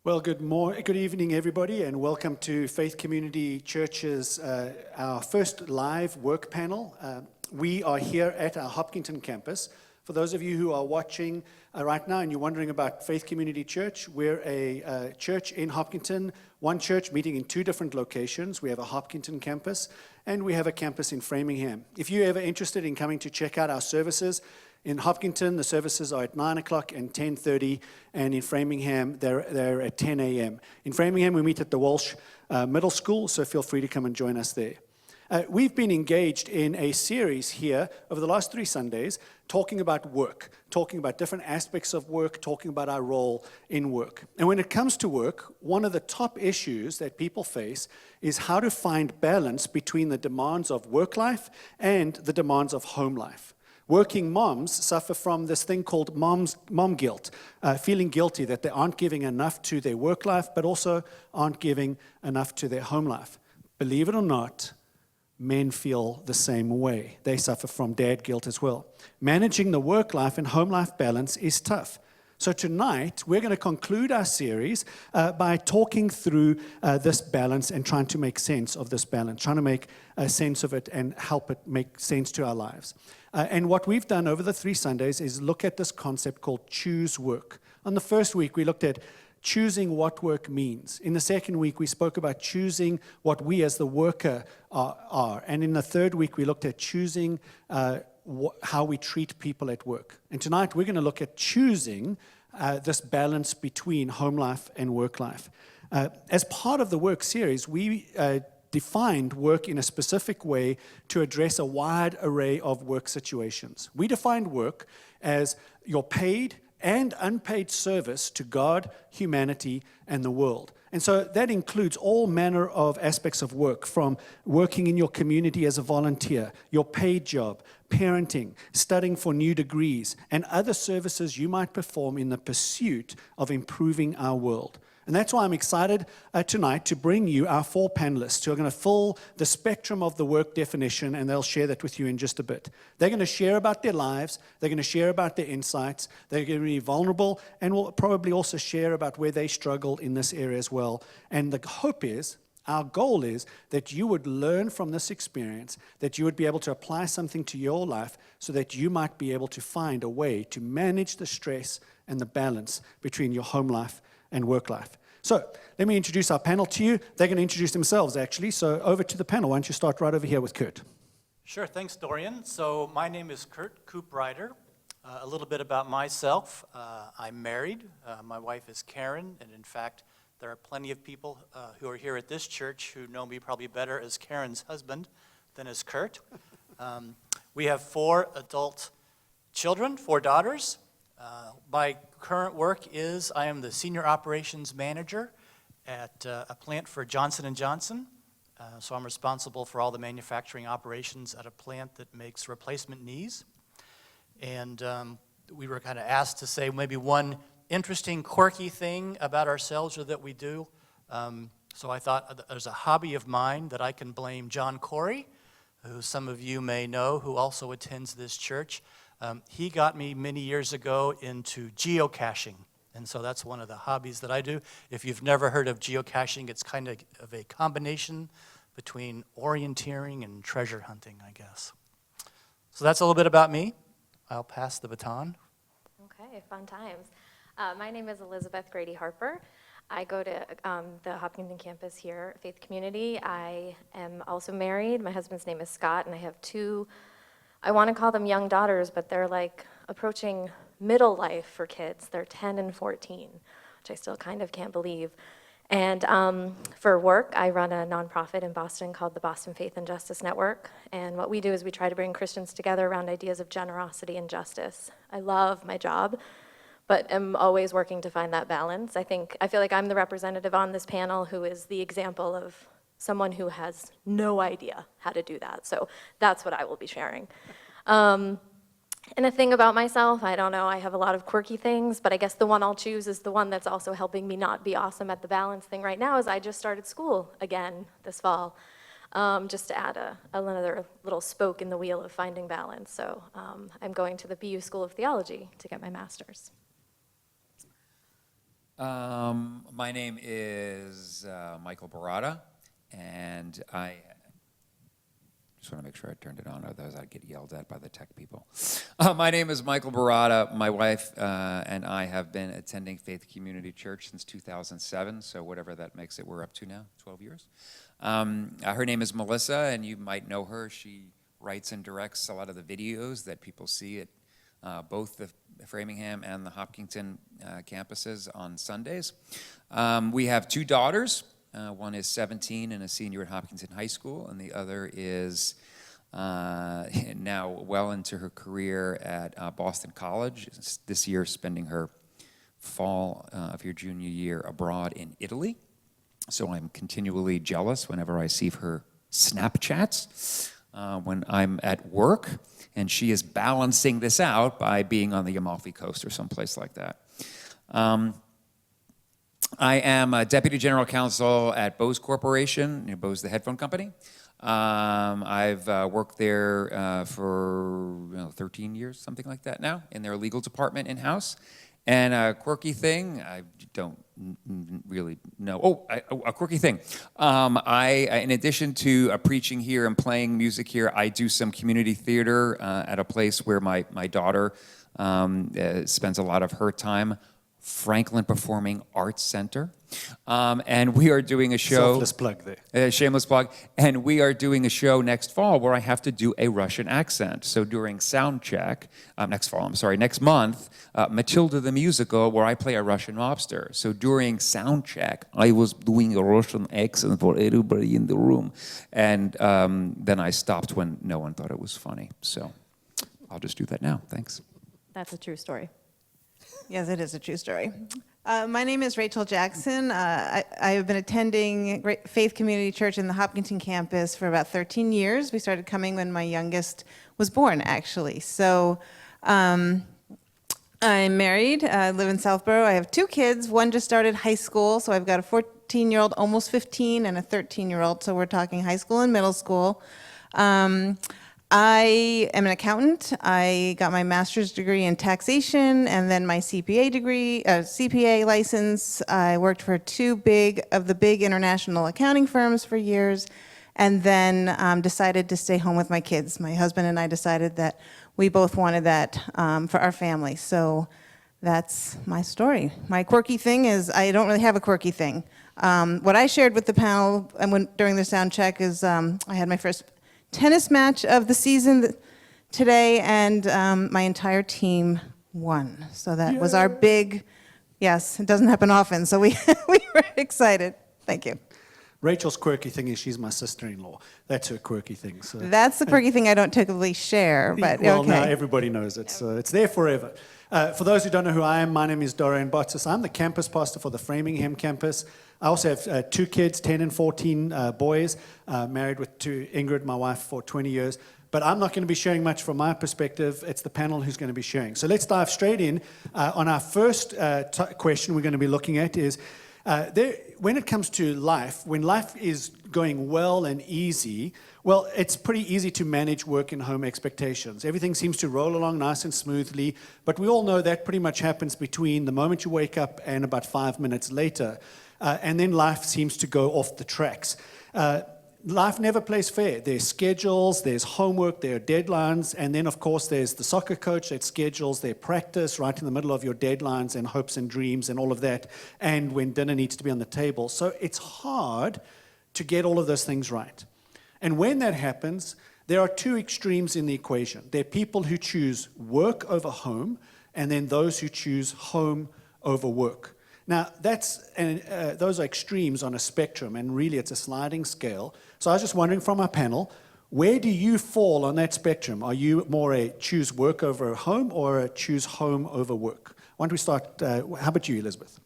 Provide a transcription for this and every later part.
Well, good evening, everybody, and welcome to Faith Community Church's our first live work panel. We are here at our Hopkinton campus. For those of you who are watching right now and you're wondering about Faith Community Church, we're a church in Hopkinton, one church meeting in two different locations. We have a Hopkinton campus and we have a campus in Framingham. If you're ever interested in coming to check out our services, in Hopkinton, the services are at 9 o'clock and 10:30, and in Framingham, they're at 10 a.m. In Framingham, we meet at the Walsh Middle School, so feel free to come and join us there. We've been engaged in a series here over the last 3 Sundays talking about work, talking about different aspects of work, talking about our role in work. And when it comes to work, one of the top issues that people face is how to find balance between the demands of work life and the demands of home life. Working moms suffer from this thing called mom guilt, feeling guilty that they aren't giving enough to their work life, but also aren't giving enough to their home life. Believe it or not, men feel the same way. They suffer from dad guilt as well. Managing the work life and home life balance is tough. So tonight, we're going to conclude our series by talking through this balance and trying to make sense of this balance, trying to make sense of it and help it make sense to our lives. And what we've done over the 3 Sundays is look at this concept called choose work. On the first week, we looked at choosing what work means. In the second week, we spoke about choosing what we as the worker are. And in the third week, we looked at choosing how we treat people at work. And tonight, we're going to look at choosing this balance between home life and work life. As part of the work series, we defined work in a specific way to address a wide array of work situations. We defined work as your paid and unpaid service to God, humanity, and the world. And so that includes all manner of aspects of work, from working in your community as a volunteer, your paid job, parenting, studying for new degrees, and other services you might perform in the pursuit of improving our world. And that's why I'm excited tonight to bring you our 4 panelists who are going to fill the spectrum of the work definition, and they'll share that with you in just a bit. They're going to share about their lives, they're going to share about their insights, they're going to be vulnerable, and will probably also share about where they struggle in this area as well. And the hope is, our goal is that you would learn from this experience, that you would be able to apply something to your life so that you might be able to find a way to manage the stress and the balance between your home life and work life. So let me introduce our panel to you. They're going to introduce themselves, actually. So over to the panel. Why don't you start right over here with Kurt? Sure, thanks, Dorian. So my name is Kurt Cooprider. A little bit about myself. I'm married. My wife is Karen, and in fact, there are plenty of people who are here at this church who know me probably better as Karen's husband than as Kurt. We have 4 adult children, 4 daughters. My current work is I am the senior operations manager at a plant for Johnson & Johnson. So I'm responsible for all the manufacturing operations at a plant that makes replacement knees. And we were kind of asked to say maybe one interesting, quirky thing about ourselves or that we do. So I thought there's a hobby of mine that I can blame John Corey, who some of you may know, who also attends this church. He got me many years ago into geocaching, and so that's one of the hobbies that I do. If you've never heard of geocaching, it's kind of a combination between orienteering and treasure hunting, I guess. So that's a little bit about me. I'll pass the baton. Okay, fun times. My name is Elizabeth Grady Harper. I go to the Hopkinton campus here at Faith Community. I am also married. My husband's name is Scott, and I have 2, I want to call them young daughters, but they're like approaching middle life for kids. They're 10 and 14, which I still kind of can't believe. And for work, I run a nonprofit in Boston called the Boston Faith and Justice Network. And what we do is we try to bring Christians together around ideas of generosity and justice. I love my job, but am always working to find that balance. I feel like I'm the representative on this panel who is the example of someone who has no idea how to do that. So that's what I will be sharing. And a thing about myself, I don't know, I have a lot of quirky things, but I guess the one I'll choose is the one that's also helping me not be awesome at the balance thing right now is I just started school again this fall, just to add another little spoke in the wheel of finding balance. So I'm going to the BU School of Theology to get my master's. My name is Michael Baratta, and I just want to make sure I turned it on, otherwise I'd get yelled at by the tech people. My name is Michael Baratta. My wife and I have been attending Faith Community Church since 2007, so whatever that makes it, we're up to now, 12 years. Her name is Melissa, and you might know her. She writes and directs a lot of the videos that people see at both the Framingham and the Hopkinton campuses on Sundays. We have two daughters. One is 17 and a senior at Hopkinton High School, and the other is now well into her career at Boston College. This year, spending her fall of her junior year abroad in Italy. So I'm continually jealous whenever I see her Snapchats when I'm at work, and she is balancing this out by being on the Amalfi Coast or someplace like that. I am a Deputy General Counsel at Bose Corporation, Bose the headphone company. I've worked there for 13 years, something like that now, in their legal department in-house. And a quirky thing, I don't really know. A quirky thing. In addition to preaching here and playing music here, I do some community theater at a place where my daughter spends a lot of her time, Franklin Performing Arts Center. And we are doing a show. Selfless plug there. Shameless plug. And we are doing a show next fall where I have to do a Russian accent. So during sound check, next month, Matilda the musical, where I play a Russian mobster. So during sound check, I was doing a Russian accent for everybody in the room. And then I stopped when no one thought it was funny. So I'll just do that now. Thanks. That's a true story. Yes, it is a true story. My name is Rachel Jackson. I have been attending Faith Community Church in the Hopkinton campus for about 13 years. We started coming when my youngest was born, actually. So I'm married. I live in Southborough. I have two kids. One just started high school, so I've got a 14-year-old, almost 15, and a 13-year-old, so we're talking high school and middle school. I am an accountant. I got my master's degree in taxation and then my CPA license. I worked for two of the big international accounting firms for years, and then decided to stay home with my kids. My husband and I decided that we both wanted that for our family. So that's my story. My quirky thing is I don't really have a quirky thing. What I shared with the panel during the sound check is I had my first tennis match of the season today, and my entire team won. So that was our big, yes, it doesn't happen often, so we were excited. Thank you. Rachel's quirky thing is she's my sister-in-law. That's her quirky thing. So. That's the quirky thing I don't typically share, but well, okay. Now everybody knows it, so it's there forever. For those who don't know who I am, my name is Dorian. I'm the campus pastor for the Framingham campus. I also have two kids, 10 and 14 boys, married to Ingrid, my wife, for 20 years. But I'm not going to be sharing much from my perspective. It's the panel who's going to be sharing. So let's dive straight in. On our first question we're going to be looking at is, when it comes to life, when life is going well and easy, well, it's pretty easy to manage work and home expectations. Everything seems to roll along nice and smoothly, but we all know that pretty much happens between the moment you wake up and about 5 minutes later. And then life seems to go off the tracks. Life never plays fair. There's schedules, there's homework, there are deadlines, and then, of course, there's the soccer coach that schedules their practice right in the middle of your deadlines and hopes and dreams and all of that, and when dinner needs to be on the table. So it's hard to get all of those things right. And when that happens, there are two extremes in the equation. There are people who choose work over home, and then those who choose home over work. Now, those are extremes on a spectrum, and really it's a sliding scale. So I was just wondering from our panel, where do you fall on that spectrum? Are you more a choose work over home or a choose home over work? Why don't we start, how about you, Elizabeth?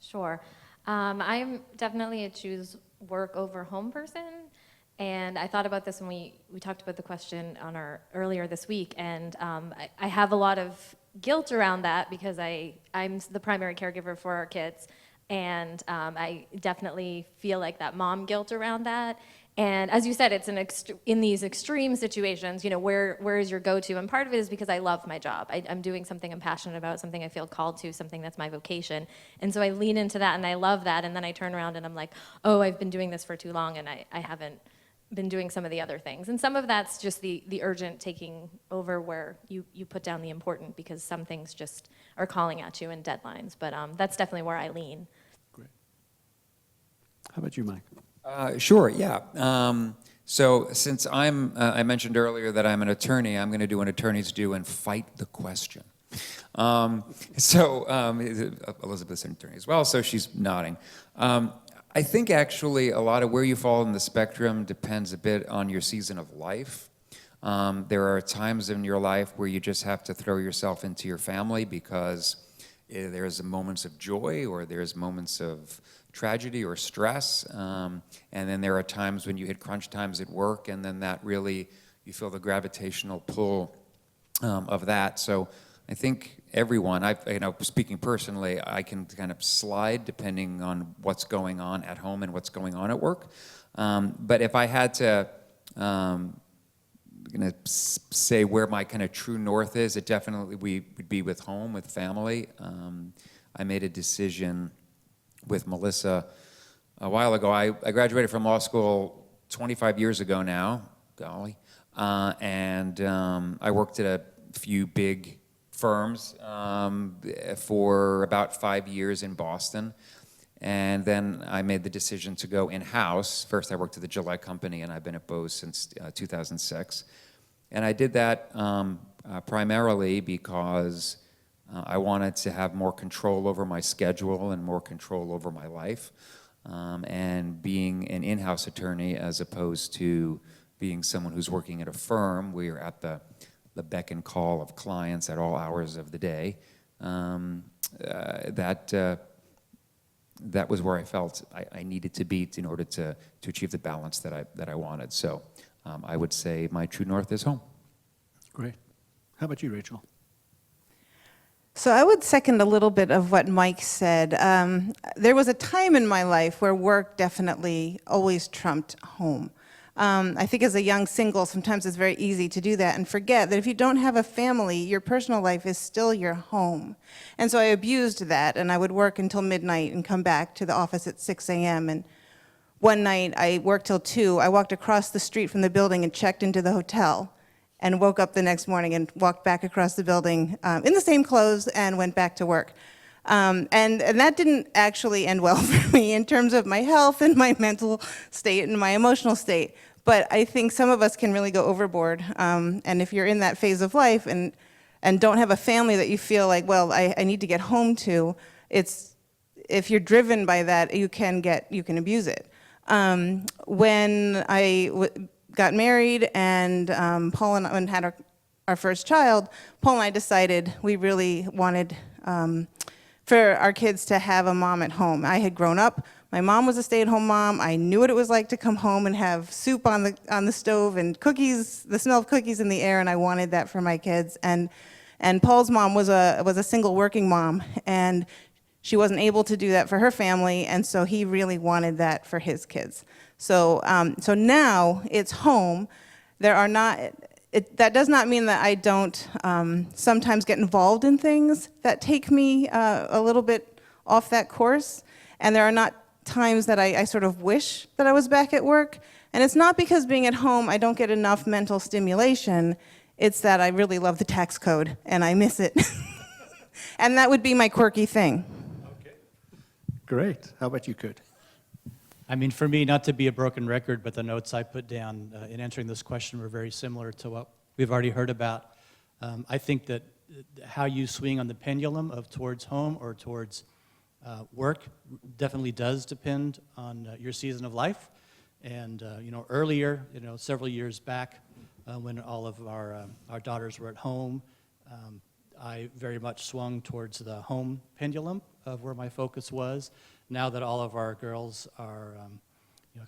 Sure. I'm definitely a choose work over home person. And I thought about this when we talked about the question earlier this week, and I have a lot of guilt around that because I'm the primary caregiver for our kids. And I definitely feel like that mom guilt around that. And as you said, it's in these extreme situations, where is your go-to? And part of it is because I love my job. I'm doing something I'm passionate about, something I feel called to, something that's my vocation. And so I lean into that and I love that. And then I turn around and I'm like, oh, I've been doing this for too long and I haven't been doing some of the other things. And some of that's just the urgent taking over where you put down the important because some things just are calling at you in deadlines. But that's definitely where I lean. Great. How about you, Mike? Sure, yeah. So since I mentioned earlier that I'm an attorney, I'm going to do what attorneys do and fight the question. Elizabeth's an attorney as well, so she's nodding. I think actually a lot of where you fall in the spectrum depends a bit on your season of life. There are times in your life where you just have to throw yourself into your family because there's moments of joy or there's moments of tragedy or stress. And then there are times when you hit crunch times at work and then that really, you feel the gravitational pull of that. So I think everyone, speaking personally, I can kind of slide depending on what's going on at home and what's going on at work. But if I had to say where my kind of true north is, it definitely would be with home, with family. I made a decision with Melissa a while ago. I graduated from law school 25 years ago now, golly, and I worked at a few big firms for about 5 years in Boston. And then I made the decision to go in-house. First, I worked at the Gillette Company, and I've been at Bose since 2006. And I did that primarily because I wanted to have more control over my schedule and more control over my life. And being an in-house attorney as opposed to being someone who's working at a firm where you're at the beck and call of clients at all hours of the day, that was where I felt I needed to be in order to achieve the balance that I wanted. So I would say my true north is home. Great. How about you, Rachel? So I would second a little bit of what Mike said. There was a time in my life where work definitely always trumped home. I think as a young single, sometimes it's very easy to do that and forget that if you don't have a family, your personal life is still your home. And so I abused that, and I would work until midnight and come back to the office at 6 a.m. And one night, I worked till 2. I walked across the street from the building and checked into the hotel and woke up the next morning and walked back across the building in the same clothes and went back to work. And that didn't actually end well for me in terms of my health and my mental state and my emotional state. But I think some of us can really go overboard. And if you're in that phase of life and don't have a family that you feel like, well, I need to get home to, if you're driven by that, you can abuse it. When I got married and Paul and had our first child, Paul and I decided we really wanted for our kids to have a mom at home. I had grown up. My mom was a stay-at-home mom. I knew what it was like to come home and have soup on the stove and cookies, the smell of cookies in the air, and I wanted that for my kids. And Paul's mom was a single working mom, and she wasn't able to do that for her family, and so he really wanted that for his kids. So now it's home. That does not mean that I don't sometimes get involved in things that take me a little bit off that course. And there are not times that I sort of wish that I was back at work. And it's not because being at home I don't get enough mental stimulation. It's that I really love the tax code and I miss it. And that would be my quirky thing. Okay. Great. How about you, Kurt? I mean, for me, not to be a broken record, but the notes I put down in answering this question were very similar to what we've already heard about. I think that how you swing on the pendulum of towards home or towards work definitely does depend on your season of life. And earlier, several years back, when all of our daughters were at home, I very much swung towards the home pendulum of where my focus was. Now that all of our girls are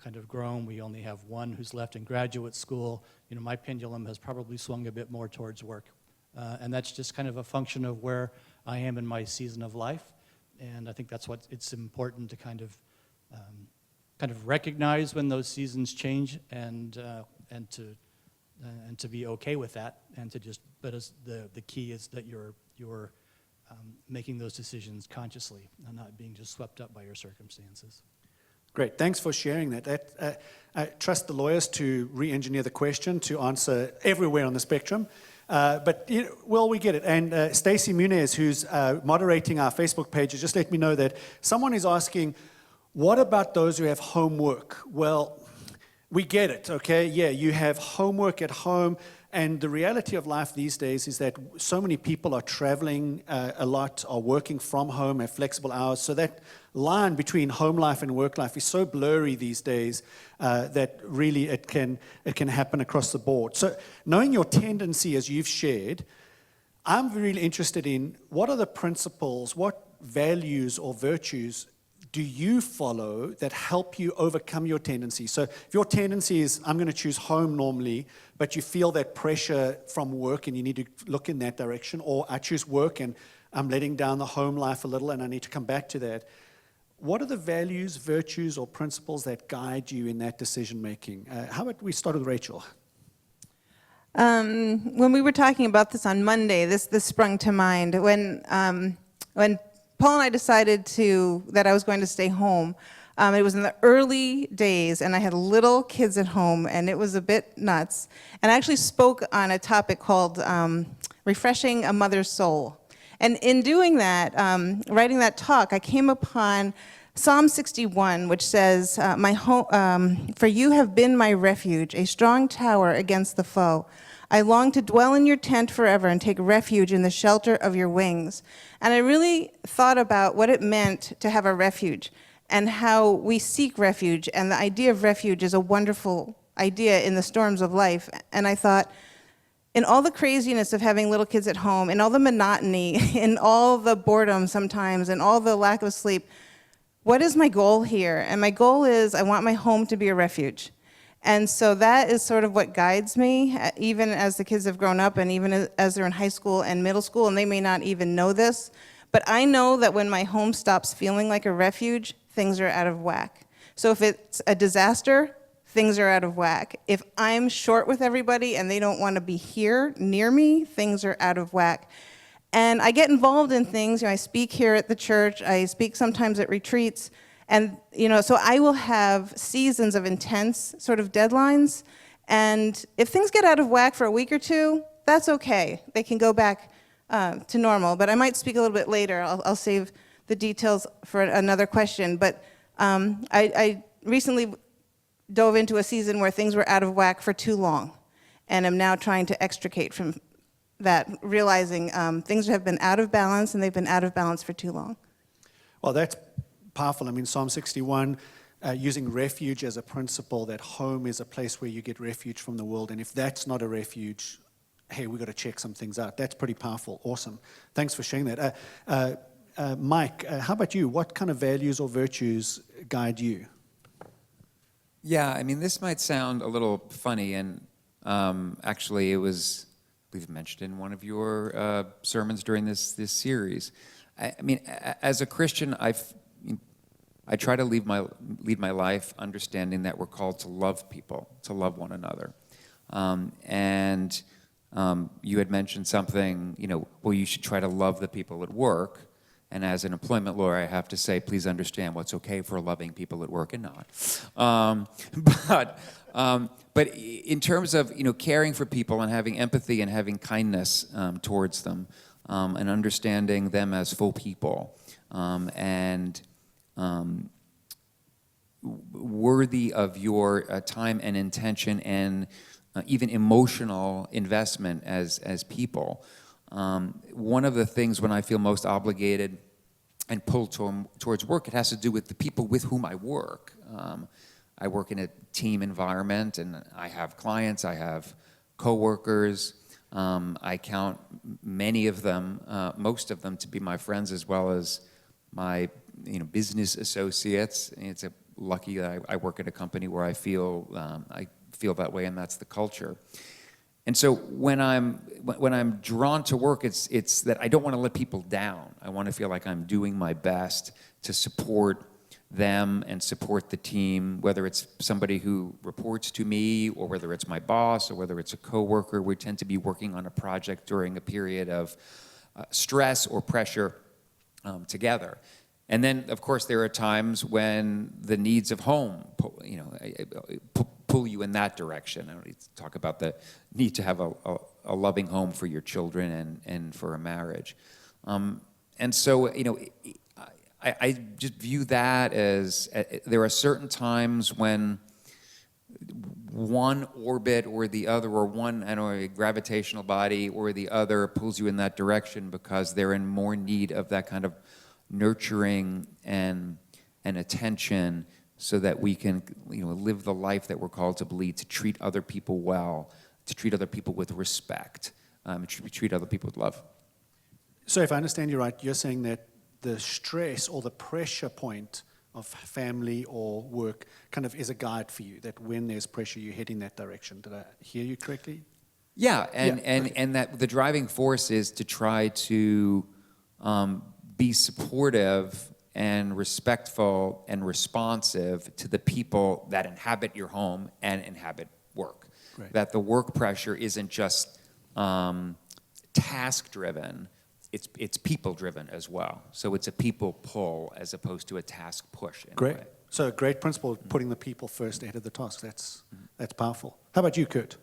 kind of grown, we only have one who's left in graduate school, my pendulum has probably swung a bit more towards work. And that's just kind of a function of where I am in my season of life. And I think that's what it's important to kind of recognize when those seasons change, and to be okay with that, and to just, but as the key is that you're making those decisions consciously and not being just swept up by your circumstances. Great, thanks for sharing that. I trust the lawyers to re-engineer the question to answer everywhere on the spectrum. But well, we get it. And Stacey Muniz, who's moderating our Facebook page, has just let me know that someone is asking, what about those who have homework? Well, we get it, okay? Yeah, you have homework at home, and the reality of life these days is that so many people are traveling a lot, are working from home, have flexible hours, so that line between home life and work life is so blurry these days that really it can happen across the board. So knowing your tendency, as you've shared, I'm really interested in what are the principles, what values or virtues do you follow that help you overcome your tendency? So if your tendency is, I'm going to choose home normally, but you feel that pressure from work and you need to look in that direction, or I choose work and I'm letting down the home life a little and I need to come back to that. What are the values, virtues, or principles that guide you in that decision making? How about we start with Rachel? When we were talking about this on Monday, this sprung to mind. When Paul and I decided that I was going to stay home, it was in the early days, and I had little kids at home, and it was a bit nuts. And I actually spoke on a topic called refreshing a mother's soul. And in doing that, writing that talk, I came upon Psalm 61, which says, "For you have been my refuge, a strong tower against the foe. I long to dwell in your tent forever and take refuge in the shelter of your wings." And I really thought about what it meant to have a refuge and how we seek refuge. And the idea of refuge is a wonderful idea in the storms of life. And I thought, in all the craziness of having little kids at home, in all the monotony, in all the boredom sometimes, and all the lack of sleep, what is my goal here? And my goal is I want my home to be a refuge. And so that is sort of what guides me, even as the kids have grown up and even as they're in high school and middle school, and they may not even know this. But I know that when my home stops feeling like a refuge, things are out of whack. So if it's a disaster, things are out of whack. If I'm short with everybody and they don't want to be here near me, things are out of whack. And I get involved in things. I speak here at the church. I speak sometimes at retreats. And, so I will have seasons of intense sort of deadlines. And if things get out of whack for a week or two, that's okay. They can go back to normal. But I might speak a little bit later. I'll save the details for another question. But I recently dove into a season where things were out of whack for too long. And I'm now trying to extricate from that, realizing things have been out of balance, and they've been out of balance for too long. Well, that's powerful. I mean, Psalm 61, using refuge as a principle, that home is a place where you get refuge from the world. And if that's not a refuge, hey, we've got to check some things out. That's pretty powerful. Awesome. Thanks for sharing that. Mike, how about you? What kind of values or virtues guide you? Yeah, I mean, this might sound a little funny, and actually it was, I believe, mentioned in one of your sermons during this series. I mean, as a Christian, I try to lead my life understanding that we're called to love people, to love one another. And you had mentioned something, well, you should try to love the people at work. And as an employment lawyer, I have to say, please understand what's okay for loving people at work and not. But in terms of caring for people and having empathy and having kindness towards them, and understanding them as full people, and worthy of your time and intention and even emotional investment as people. One of the things when I feel most obligated and pulled towards work, it has to do with the people with whom I work. I work in a team environment, and I have clients, I have coworkers. I count many of them, most of them, to be my friends as well as my business associates. It's lucky that I work at a company where I feel that way, and that's the culture. And so when I'm drawn to work, it's that I don't want to let people down. I want to feel like I'm doing my best to support them and support the team, whether it's somebody who reports to me or whether it's my boss or whether it's a coworker. We tend to be working on a project during a period of stress or pressure together. And then, of course, there are times when the needs of home, pull you in that direction. I don't need to talk about the need to have a loving home for your children and for a marriage. And so, I just view that as there are certain times when one orbit or the other, or one, a gravitational body or the other pulls you in that direction because they're in more need of that kind of nurturing and attention so that we can, live the life that we're called to lead, to treat other people well, to treat other people with respect, treat other people with love. So if I understand you right, you're saying that the stress or the pressure point of family or work kind of is a guide for you, that when there's pressure, you head in that direction. Did I hear you correctly? Yeah, and that the driving force is to try to be supportive and respectful and responsive to the people that inhabit your home and inhabit work. Right. That the work pressure isn't just task-driven, it's people-driven as well. So it's a people pull as opposed to a task push. Great. So a great principle, putting the people first ahead of the task. That's powerful. How about you, Kurt?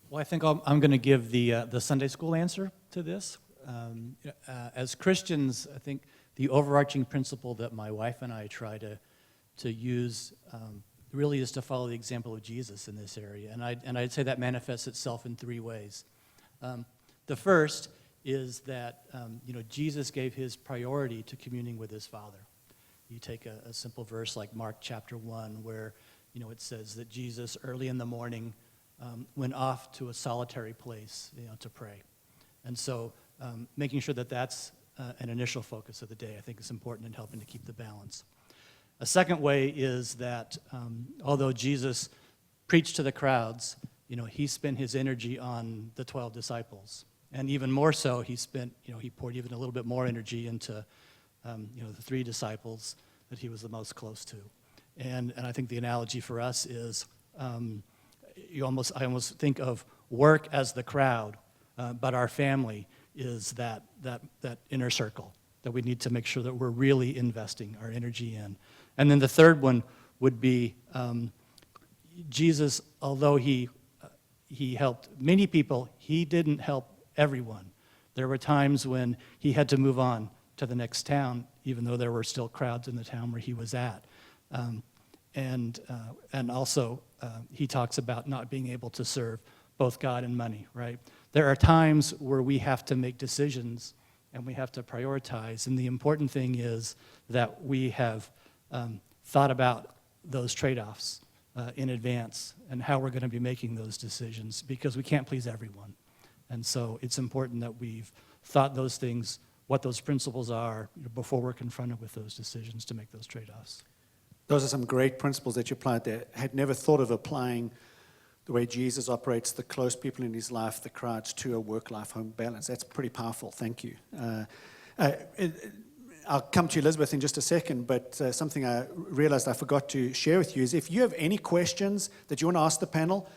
Well, I think I'm going to give the Sunday school answer to this. As Christians, I think the overarching principle that my wife and I try to use really is to follow the example of Jesus in this area. And I'd say that manifests itself in three ways. The first is that Jesus gave his priority to communing with his Father. You take a simple verse like Mark chapter 1, where it says that Jesus early in the morning went off to a solitary place to pray. And so making sure that that's an initial focus of the day, I think is important in helping to keep the balance. A second way is that although Jesus preached to the crowds, he spent his energy on the 12 disciples. And even more so, he poured even a little bit more energy into, the 3 disciples that he was the most close to. And I think the analogy for us is, I almost think of work as the crowd, but our family is that inner circle that we need to make sure that we're really investing our energy in. And then the third one would be Jesus, although he helped many people, he didn't help everyone. There were times when he had to move on to the next town, even though there were still crowds in the town where he was at. And also, he talks about not being able to serve both God and money, right? There are times where we have to make decisions and we have to prioritize. And the important thing is that we have thought about those trade-offs in advance and how we're going to be making those decisions, because we can't please everyone. And so it's important that we've thought those things, what those principles are, before we're confronted with those decisions to make those trade-offs. Those are some great principles that you applied there. I had never thought of applying the way Jesus operates the close people in his life, the crowds, to a work-life-home balance. That's pretty powerful. Thank you. I'll come to Elizabeth in just a second, but something I realized I forgot to share with you is if you have any questions that you want to ask the panel,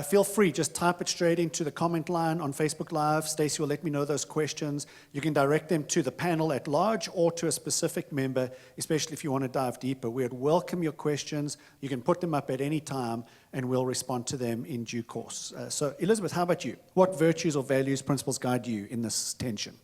feel free, just type it straight into the comment line on Facebook Live. Stacey will let me know those questions. You can direct them to the panel at large or to a specific member, especially if you want to dive deeper. We'd welcome your questions. You can put them up at any time, and we'll respond to them in due course. So, Elizabeth, how about you? What virtues or values, principles guide you in this tension?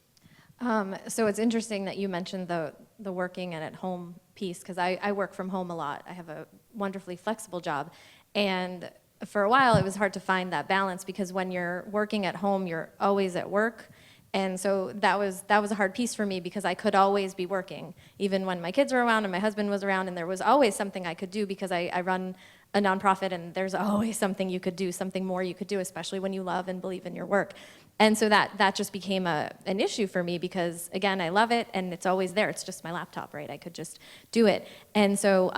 So it's interesting that you mentioned the working and at home piece, because I work from home a lot. I have a wonderfully flexible job, and for a while it was hard to find that balance, because when you're working at home, you're always at work. And so that was a hard piece for me, because I could always be working, even when my kids were around and my husband was around, and there was always something I could do, because I run a nonprofit, and there's always something you could do, something more you could do, especially when you love and believe in your work. And so that just became an issue for me, because again, I love it and it's always there. It's just my laptop, right? I could just do it. And so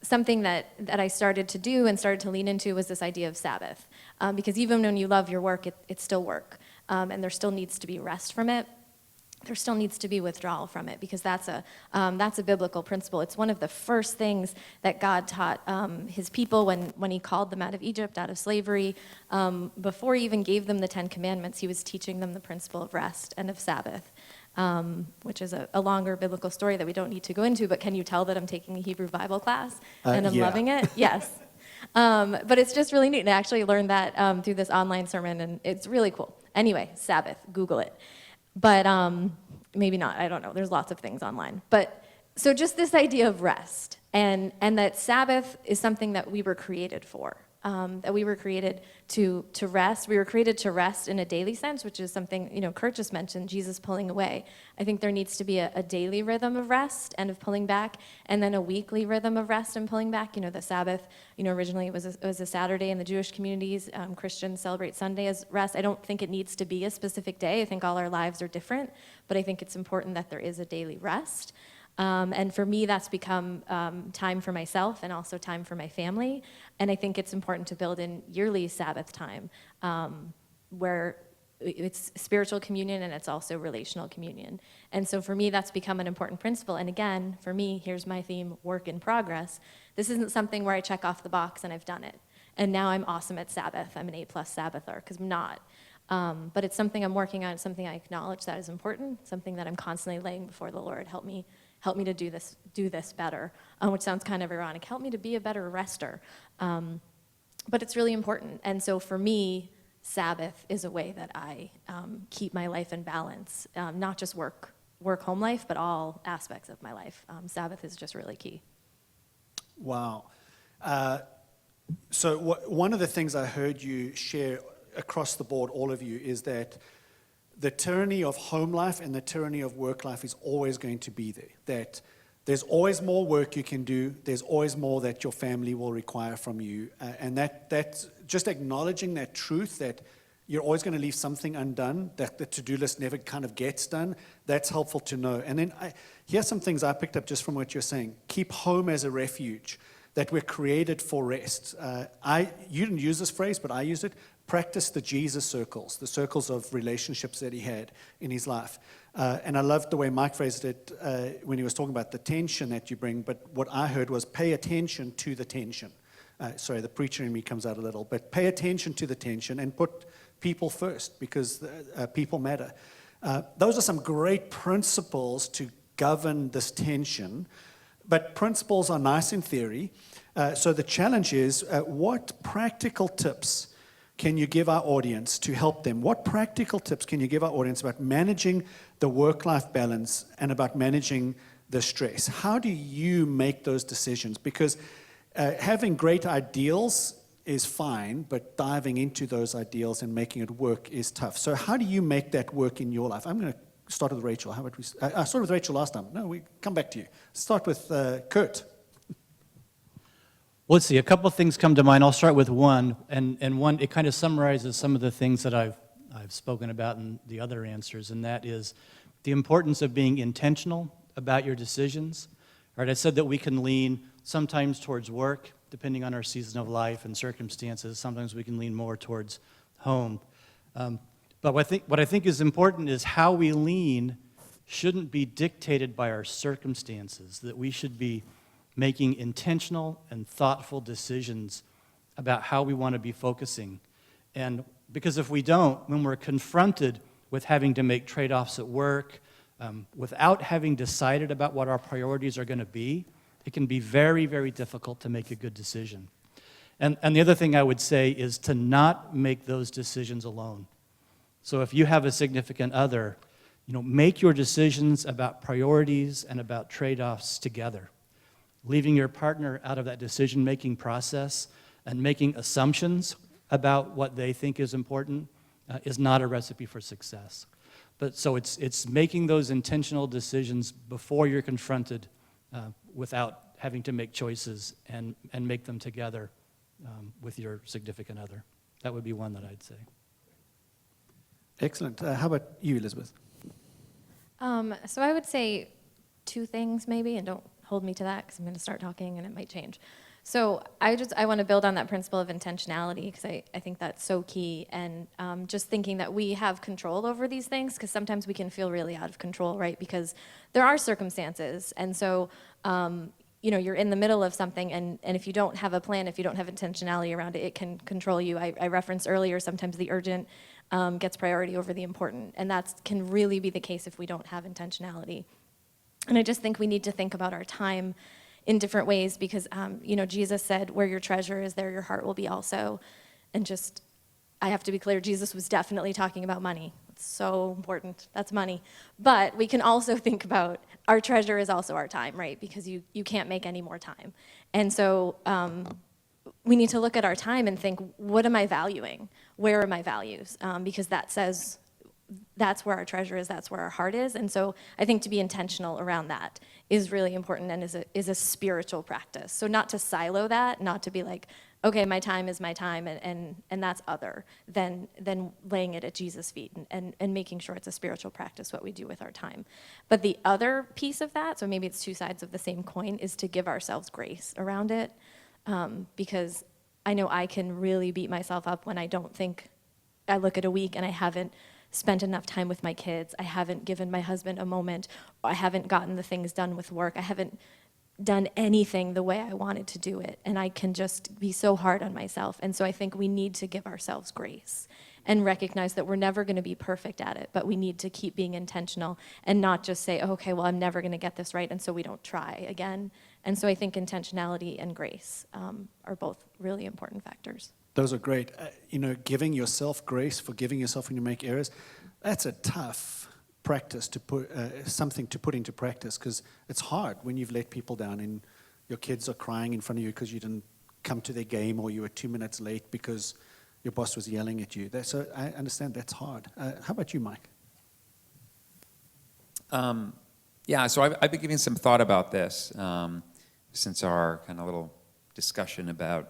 something that I started to do and started to lean into was this idea of Sabbath. Because even when you love your work, it's still work. And there still needs to be rest from it. There still needs to be withdrawal from it, because that's a biblical principle. It's one of the first things that God taught his people when he called them out of Egypt, out of slavery. Before he even gave them the 10 Commandments, he was teaching them the principle of rest and of Sabbath, which is a longer biblical story that we don't need to go into, but can you tell that I'm taking a Hebrew Bible class and I'm yeah. loving it? Yes. But it's just really neat, and I actually learned that through this online sermon, and it's really cool. Anyway, Sabbath, Google it. But maybe not, I don't know. There's lots of things online. But so just this idea of rest, and that Sabbath is something that we were created for, that we were created to rest. We were created to rest in a daily sense, which is something, Kurt just mentioned, Jesus pulling away. I think there needs to be a daily rhythm of rest and of pulling back, and then a weekly rhythm of rest and pulling back. The Sabbath, originally it was a Saturday in the Jewish communities. Christians celebrate Sunday as rest. I don't think it needs to be a specific day. I think all our lives are different, but I think it's important that there is a daily rest. And for me, that's become time for myself and also time for my family. And I think it's important to build in yearly Sabbath time, where it's spiritual communion and it's also relational communion. And so for me, that's become an important principle. And again, for me, here's my theme, work in progress. This isn't something where I check off the box and I've done it. And now I'm awesome at Sabbath. I'm an A+ Sabbather, because I'm not. But it's something I'm working on. It's something I acknowledge that is important, something that I'm constantly laying before the Lord. Help me to do this better, which sounds kind of ironic. Help me to be a better rester. But it's really important. And so for me, Sabbath is a way that I keep my life in balance, not just work-home life, but all aspects of my life. Sabbath is just really key. Wow. So one of the things I heard you share across the board, all of you, is that the tyranny of home life and the tyranny of work life is always going to be there. That there's always more work you can do. There's always more that your family will require from you. And that's just acknowledging that truth, that you're always going to leave something undone, that the to-do list never kind of gets done. That's helpful to know. And then here's some things I picked up just from what you're saying. Keep home as a refuge, that we're created for rest. You didn't use this phrase, but I used it. Practice the Jesus circles, the circles of relationships that he had in his life. And I loved the way Mike phrased it when he was talking about the tension that you bring, but what I heard was pay attention to the tension. Sorry, the preacher in me comes out a little, but pay attention to the tension and put people first, because people matter. Those are some great principles to govern this tension, but principles are nice in theory. So the challenge is, what practical tips can you give our audience to help them? What practical tips can you give our audience about managing the work-life balance and about managing the stress? How do you make those decisions? Because having great ideals is fine, but diving into those ideals and making it work is tough. So how do you make that work in your life? I'm going to start with Rachel. How about I started with Rachel last time. No, we come back to you. Start with Kurt. Well, let's see, a couple of things come to mind. I'll start with one, and one, it kind of summarizes some of the things that I've spoken about in the other answers, and that is the importance of being intentional about your decisions. Right, I said that we can lean sometimes towards work, depending on our season of life and circumstances. Sometimes we can lean more towards home. But what I think is important is how we lean shouldn't be dictated by our circumstances, that we should be making intentional and thoughtful decisions about how we want to be focusing. And because if we don't, when we're confronted with having to make trade-offs at work, without having decided about what our priorities are going to be, it can be very, very difficult to make a good decision. And the other thing I would say is to not make those decisions alone. So if you have a significant other, make your decisions about priorities and about trade-offs together. Leaving your partner out of that decision-making process and making assumptions about what they think is important is not a recipe for success. But so it's making those intentional decisions before you're confronted without having to make choices and make them together with your significant other. That would be one that I'd say. Excellent. How about you, Elizabeth? So I would say two things maybe, and don't hold me to that because I'm going to start talking and it might change. So I want to build on that principle of intentionality because I think that's so key. And just thinking that we have control over these things, because sometimes we can feel really out of control, right? Because there are circumstances. And so, you're in the middle of something, and if you don't have a plan, if you don't have intentionality around it, it can control you. I referenced earlier, sometimes the urgent gets priority over the important. And that can really be the case if we don't have intentionality. And I just think we need to think about our time in different ways because, Jesus said, where your treasure is, there your heart will be also. And just, I have to be clear, Jesus was definitely talking about money. It's so important. That's money. But we can also think about our treasure is also our time, right? Because you can't make any more time. And so we need to look at our time and think, what am I valuing? Where are my values? Because that says that's where our treasure is, that's where our heart is. And so I think to be intentional around that is really important and is a spiritual practice. So not to silo that, not to be like, okay, my time is my time and that's other than laying it at Jesus' feet and making sure it's a spiritual practice what we do with our time. But the other piece of that, so maybe it's two sides of the same coin, is to give ourselves grace around it. Because I know I can really beat myself up when I don't think, I look at a week and I haven't spent enough time with my kids, I haven't given my husband a moment, I haven't gotten the things done with work, I haven't done anything the way I wanted to do it, and I can just be so hard on myself. And so I think we need to give ourselves grace and recognize that we're never going to be perfect at it, but we need to keep being intentional and not just say, okay, well, I'm never going to get this right, and so we don't try again. And so I think intentionality and grace are both really important factors. Those are great. Giving yourself grace, forgiving yourself when you make errors, that's a tough practice to put, something to put into practice, because it's hard when you've let people down and your kids are crying in front of you because you didn't come to their game or you were 2 minutes late because your boss was yelling at you. So I understand that's hard. How about you, Mike? So I've been giving some thought about this since our kind of little discussion about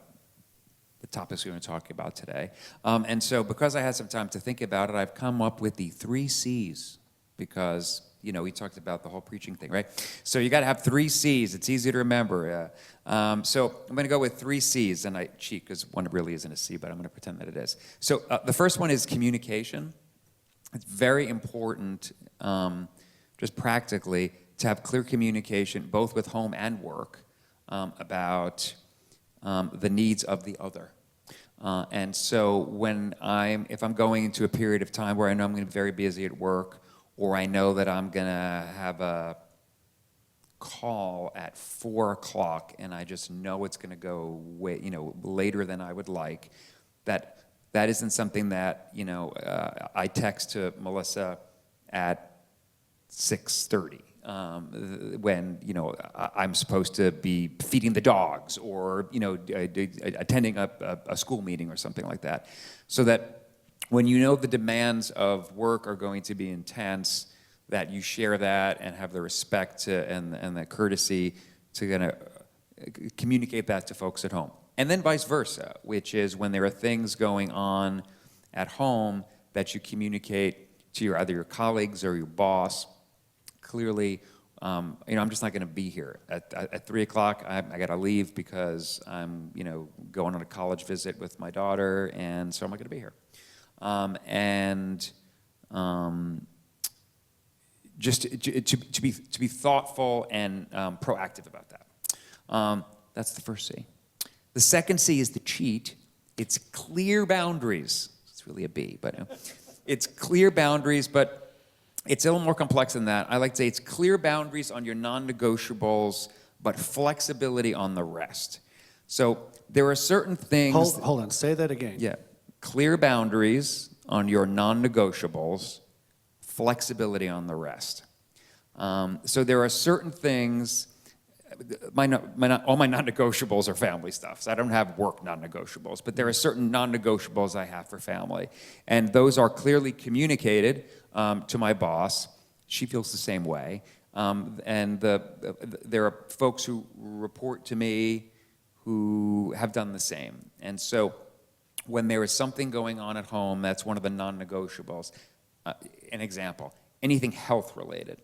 the topics we're going to talk about today. And so because I had some time to think about it, I've come up with the 3 C's because, we talked about the whole preaching thing, right? So you got to have 3 C's. It's easy to remember. So I'm going to go with 3 C's, and I cheat because one really isn't a C, but I'm going to pretend that it is. So the first one is communication. It's very important, just practically, to have clear communication, both with home and work, about the needs of the other. And so if I'm going into a period of time where I know I'm going to be very busy at work, or I know that I'm going to have a call at 4 o'clock and I just know it's going to go later than I would like, that isn't something that, I text to Melissa at 6:30. When I'm supposed to be feeding the dogs or attending a school meeting or something like that, so that when the demands of work are going to be intense, that you share that and have the respect and the courtesy to kind of communicate that to folks at home. And then vice versa, which is when there are things going on at home that you communicate to either your colleagues or your boss. Clearly, I'm just not going to be here at 3 o'clock. I got to leave because I'm, going on a college visit with my daughter, and so I'm not going to be here. Just to be thoughtful and proactive about that. That's the first C. The second C is the cheat. It's clear boundaries. It's really a B, but it's clear boundaries, but it's a little more complex than that. I like to say it's clear boundaries on your non-negotiables, but flexibility on the rest. So there are certain things... Hold on, say that again. Yeah. Clear boundaries on your non-negotiables, flexibility on the rest. So there are certain things... all my non-negotiables are family stuff. So I don't have work non-negotiables, but there are certain non-negotiables I have for family. And those are clearly communicated to my boss. She feels the same way. And there are folks who report to me who have done the same. And so when there is something going on at home, that's one of the non-negotiables. An example, anything health related.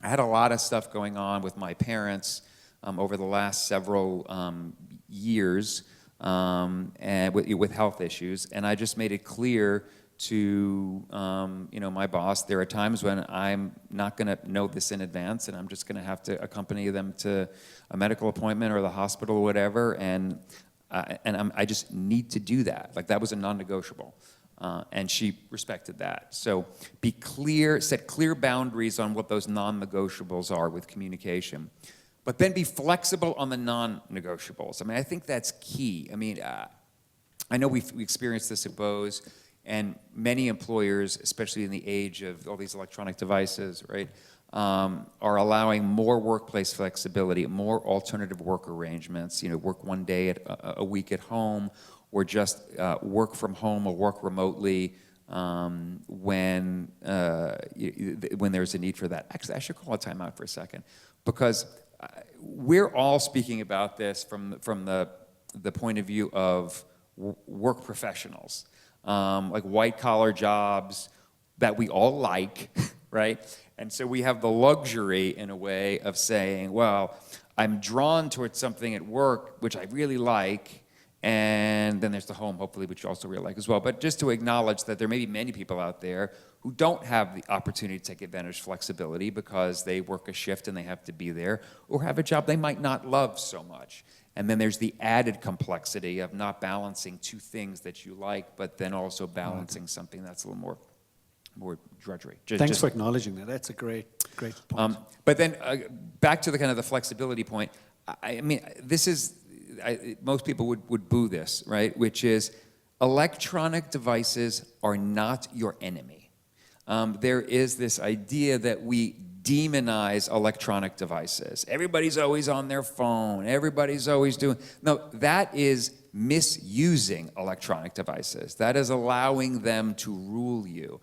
I had a lot of stuff going on with my parents over the last several years and with health issues, and I just made it clear to my boss, there are times when I'm not going to know this in advance, and I'm just going to have to accompany them to a medical appointment or the hospital or whatever, and I just need to do that. Like, that was a non-negotiable, and she respected that. So be clear, set clear boundaries on what those non-negotiables are with communication. But then be flexible on the non-negotiables. I mean, I think that's key. I mean, I know we experienced this at Bose, and many employers, especially in the age of all these electronic devices, right, are allowing more workplace flexibility, more alternative work arrangements, work one day a week at home, or just work from home or work remotely when there's a need for that. Actually, I should call a timeout for a second, because we're all speaking about this from the point of view of work professionals, like white-collar jobs that we all like, right? And so we have the luxury, in a way, of saying, well, I'm drawn towards something at work which I really like, and then there's the home, hopefully, which you also really like as well. But just to acknowledge that there may be many people out there who don't have the opportunity to take advantage of flexibility because they work a shift and they have to be there, or have a job they might not love so much. And then there's the added complexity of not balancing two things that you like, but then also balancing something that's a little more drudgery. Thanks for acknowledging that. That's a great point. But then back to the kind of the flexibility point. I mean, this is, most people would boo this, right? Which is, electronic devices are not your enemy. There is this idea that we demonize electronic devices. Everybody's always on their phone. Everybody's always doing... No, that is misusing electronic devices. That is allowing them to rule you.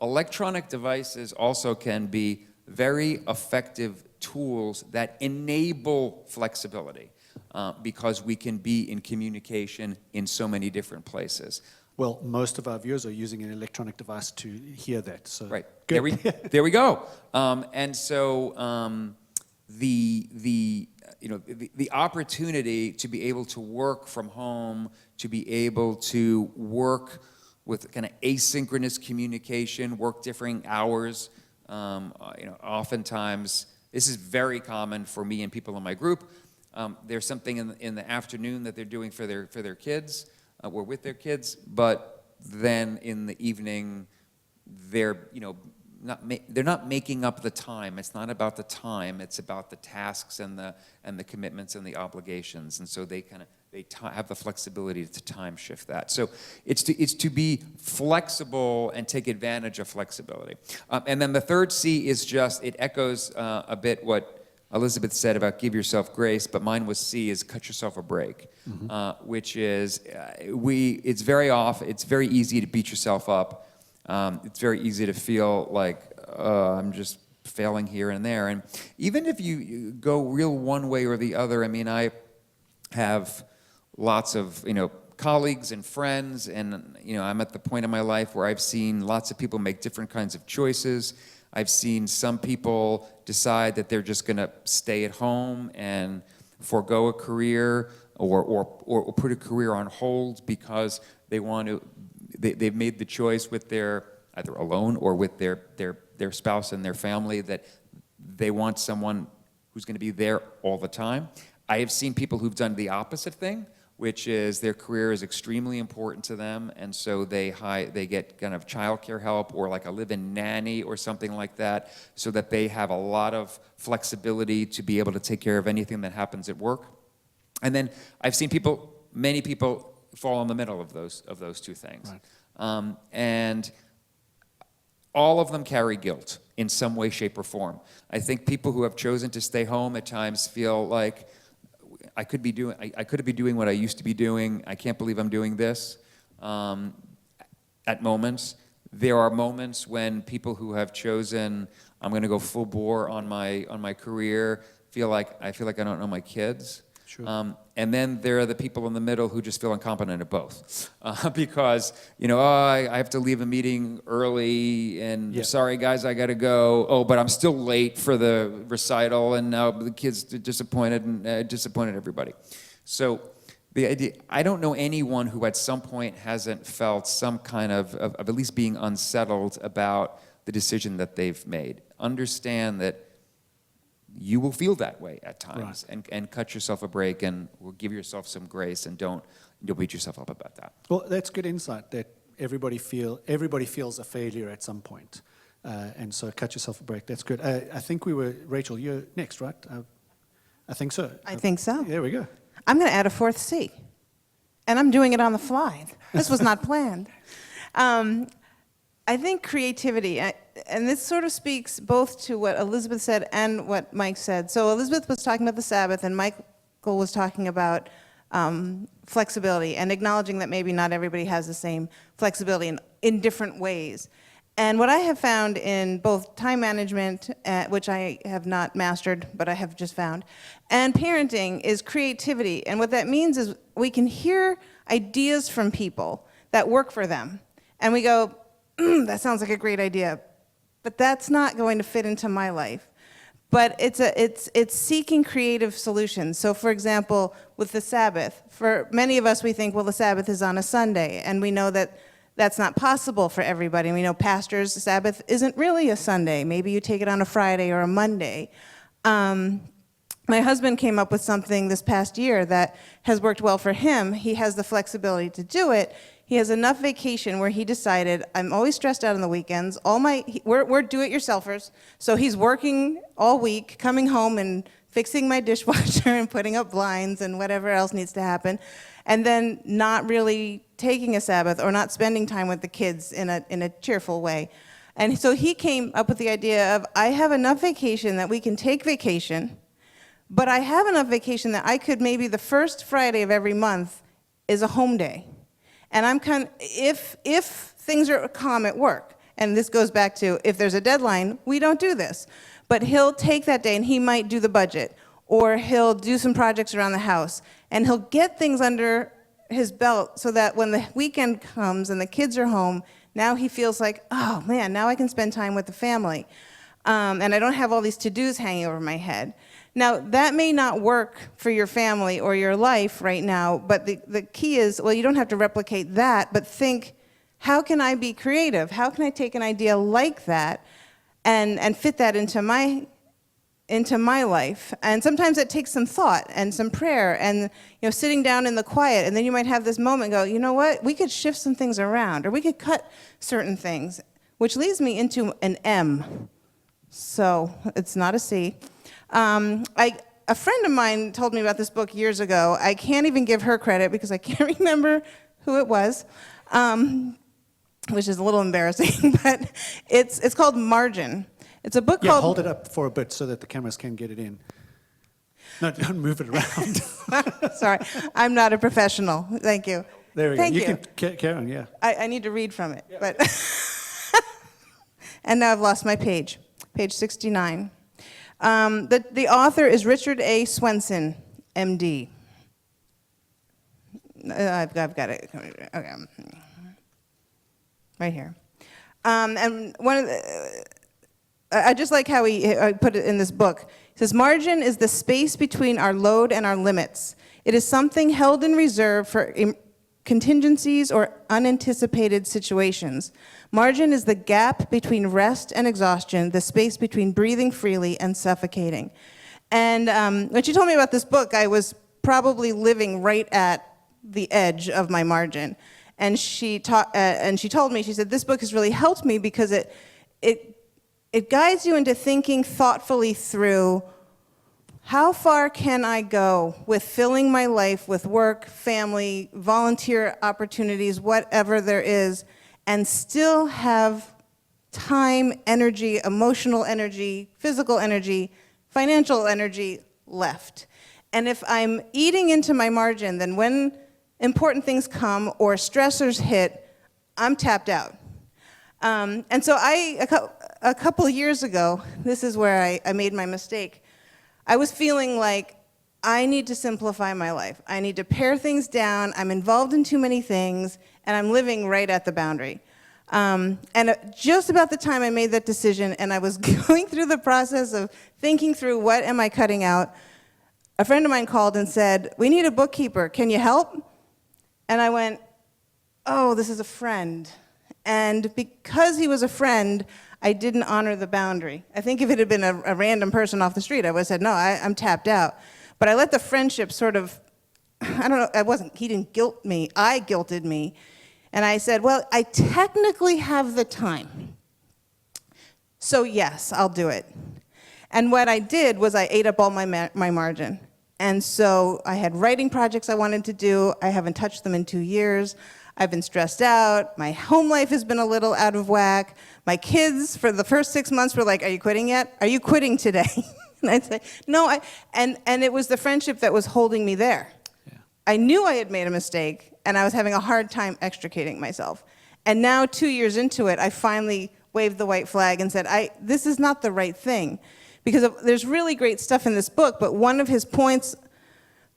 Electronic devices also can be very effective tools that enable flexibility because we can be in communication in so many different places. Well, most of our viewers are using an electronic device to hear that. So right. Good. There we go. And so the opportunity to be able to work from home, to be able to work with kind of asynchronous communication, work differing hours. Oftentimes, this is very common for me and people in my group. There's something in the afternoon that they're doing for their kids, or with their kids, but then in the evening, they're not making up the time. It's not about the time. It's about the tasks and the commitments and the obligations. And so they have the flexibility to time shift that. So it's to be flexible and take advantage of flexibility. And then the third C is just, it echoes a bit what Elizabeth said about give yourself grace, but mine was C, is cut yourself a break, which is it's very easy to beat yourself up. It's very easy to feel like I'm just failing here and there. And even if you go real one way or the other, I mean, I have lots of, colleagues and friends, and, I'm at the point in my life where I've seen lots of people make different kinds of choices. I've seen some people decide that they're just going to stay at home and forego a career or put a career on hold because they've made the choice with their, either alone or with their spouse and their family, that they want someone who's going to be there all the time. I have seen people who've done the opposite thing, which is their career is extremely important to them, and so they get kind of childcare help or like a live-in nanny or something like that, so that they have a lot of flexibility to be able to take care of anything that happens at work. And then I've seen many people fall in the middle of those two things. Right. And all of them carry guilt in some way, shape, or form. I think people who have chosen to stay home at times feel like, I could be doing what I used to be doing. I can't believe I'm doing this. At moments, there are moments when people who have chosen, I'm going to go full bore on my career, I feel like I don't know my kids. Sure. And then there are the people in the middle who just feel incompetent at both. Because, I have to leave a meeting early, and Yeah. sorry guys, I gotta go. Oh, but I'm still late for the recital, and now the kids are disappointed, and disappointed everybody. So the idea, I don't know anyone who at some point hasn't felt some kind of at least being unsettled about the decision that they've made. Understand that you will feel that way at times, and cut yourself a break, and will give yourself some grace, and don't beat yourself up about that. Well, that's good insight, that everybody feels a failure at some point. And so cut yourself a break. That's good. I think Rachel, you're next, right? I think so. I think so. There we go. I'm going to add a fourth C, and I'm doing it on the fly. This was not planned. I think creativity, and this sort of speaks both to what Elizabeth said and what Mike said. So Elizabeth was talking about the Sabbath, and Michael was talking about flexibility and acknowledging that maybe not everybody has the same flexibility in different ways. And what I have found in both time management, which I have not mastered, but I have just found, and parenting is creativity. And what that means is we can hear ideas from people that work for them. And we go, that sounds like a great idea, but that's not going to fit into my life. But it's seeking creative solutions. So for example, with the Sabbath, for many of us, we think, well, the Sabbath is on a Sunday, and we know that that's not possible for everybody. We know pastors' Sabbath isn't really a Sunday. Maybe you take it on a Friday or a Monday. My husband came up with something this past year that has worked well for him. He has the flexibility to do it. He has enough vacation where he decided, I'm always stressed out on the weekends. We're do-it-yourselfers, so he's working all week, coming home and fixing my dishwasher and putting up blinds and whatever else needs to happen, and then not really taking a Sabbath or not spending time with the kids in a cheerful way. And so he came up with the idea of, I have enough vacation that we can take vacation, but I have enough vacation that I could maybe the first Friday of every month is a home day. And I'm if things are calm at work, and this goes back to if there's a deadline, we don't do this. But he'll take that day and he might do the budget, or he'll do some projects around the house, and he'll get things under his belt so that when the weekend comes and the kids are home, now he feels like, oh man, now I can spend time with the family. And I don't have all these to-dos hanging over my head. Now, that may not work for your family or your life right now, but the key is, well, you don't have to replicate that, but think, how can I be creative? How can I take an idea like that and fit that into my life? And sometimes it takes some thought and some prayer and sitting down in the quiet, and then you might have this moment and go, you know what, we could shift some things around, or we could cut certain things, which leads me into an M. So it's not a C. A friend of mine told me about this book years ago. I can't even give her credit because I can't remember who it was, which is a little embarrassing, but it's called Margin. It's a book called... hold it up for a bit so that the cameras can get it in. No, don't move it around. Sorry, I'm not a professional. Thank you. There we Thank go. you. Can carry on, yeah. I need to read from it, but... And now I've lost my page 69. The author is Richard A. Swenson, MD. I've got it. Okay. Right here. And one of I just like how he put it in this book. He says, margin is the space between our load and our limits. It is something held in reserve for contingencies or unanticipated situations. Margin is the gap between rest and exhaustion, the space between breathing freely and suffocating. And when she told me about this book, I was probably living right at the edge of my margin. And she told me, she said, this book has really helped me because it guides you into thinking thoughtfully through how far can I go with filling my life with work, family, volunteer opportunities, whatever there is, and still have time, energy, emotional energy, physical energy, financial energy left. And if I'm eating into my margin, then when important things come or stressors hit, I'm tapped out. And so a couple of years ago, this is where I made my mistake. I was feeling like I need to simplify my life. I need to pare things down. I'm involved in too many things, and I'm living right at the boundary. And just about the time I made that decision, and I was going through the process of thinking through what am I cutting out, a friend of mine called and said, "We need a bookkeeper. Can you help?" And I went, "Oh, this is a friend." And because he was a friend, I didn't honor the boundary. I think if it had been a random person off the street, I would have said, "No, I'm tapped out." But I let the friendship sort of, I don't know, he didn't guilt me, I guilted me. And I said, "Well, I technically have the time. So yes, I'll do it." And what I did was I ate up all my margin. And so I had writing projects I wanted to do. I haven't touched them in 2 years. I've been stressed out. My home life has been a little out of whack. My kids, for the first 6 months, were like, "Are you quitting yet? Are you quitting today?" And I'd say, "No." And it was the friendship that was holding me there. Yeah. I knew I had made a mistake, and I was having a hard time extricating myself. And now, 2 years into it, I finally waved the white flag and said, this is not the right thing. Because there's really great stuff in this book, but one of his points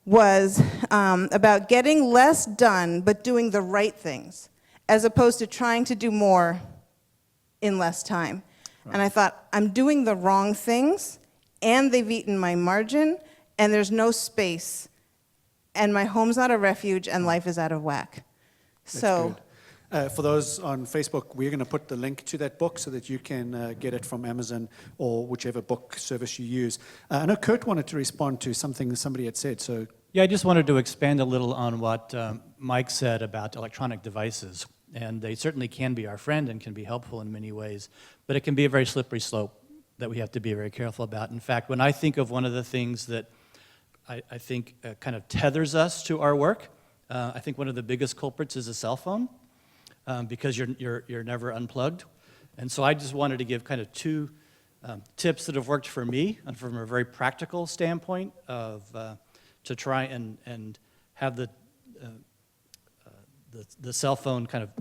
was about getting less done, but doing the right things, as opposed to trying to do more in less time. Right. And I thought, I'm doing the wrong things, and they've eaten my margin, and there's no space, and my home's not a refuge, and life is out of whack. That's So. good. For those on Facebook, we're going to put the link to that book so that you can get it from Amazon or whichever book service you use. I know Kurt wanted to respond to something somebody had said, so... Yeah, I just wanted to expand a little on what Mike said about electronic devices. And they certainly can be our friend and can be helpful in many ways, but it can be a very slippery slope that we have to be very careful about. In fact, when I think of one of the things that I think kind of tethers us to our work, I think one of the biggest culprits is a cell phone. Because you're never unplugged. And so I just wanted to give kind of two tips that have worked for me, and from a very practical standpoint of to try and have the cell phone kind of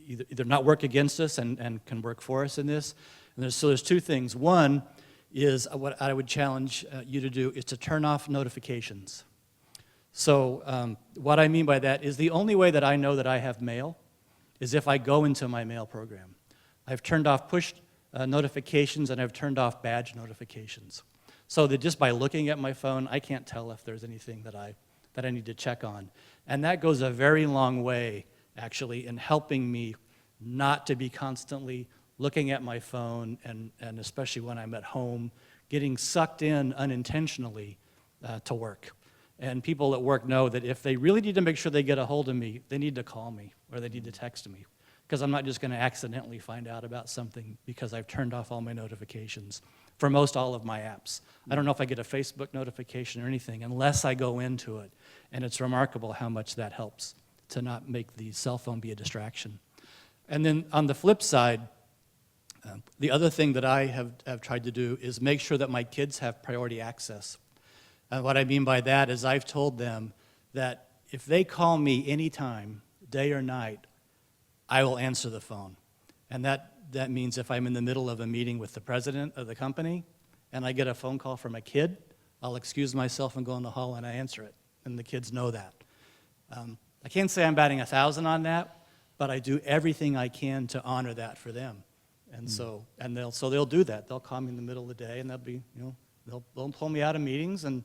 either not work against us and can work for us in this. And there's two things. One is what I would challenge you to do is to turn off notifications. So what I mean by that is the only way that I know that I have mail is if I go into my mail program. I've turned off push notifications and I've turned off badge notifications. So that just by looking at my phone, I can't tell if there's anything that I need to check on. And that goes a very long way, actually, in helping me not to be constantly looking at my phone, and especially when I'm at home, getting sucked in unintentionally to work. And people at work know that if they really need to make sure they get a hold of me, they need to call me or they need to text me, because I'm not just going to accidentally find out about something because I've turned off all my notifications for most all of my apps. I don't know if I get a Facebook notification or anything unless I go into it. And it's remarkable how much that helps to not make the cell phone be a distraction. And then on the flip side, the other thing that I have tried to do is make sure that my kids have priority access. What I mean by that is I've told them that if they call me anytime, day or night, I will answer the phone. And that means if I'm in the middle of a meeting with the president of the company and I get a phone call from a kid, I'll excuse myself and go in the hall and I answer it. And the kids know that. I can't say I'm batting 1,000 on that, but I do everything I can to honor that for them. And so they'll do that. They'll call me in the middle of the day and they'll pull me out of meetings, and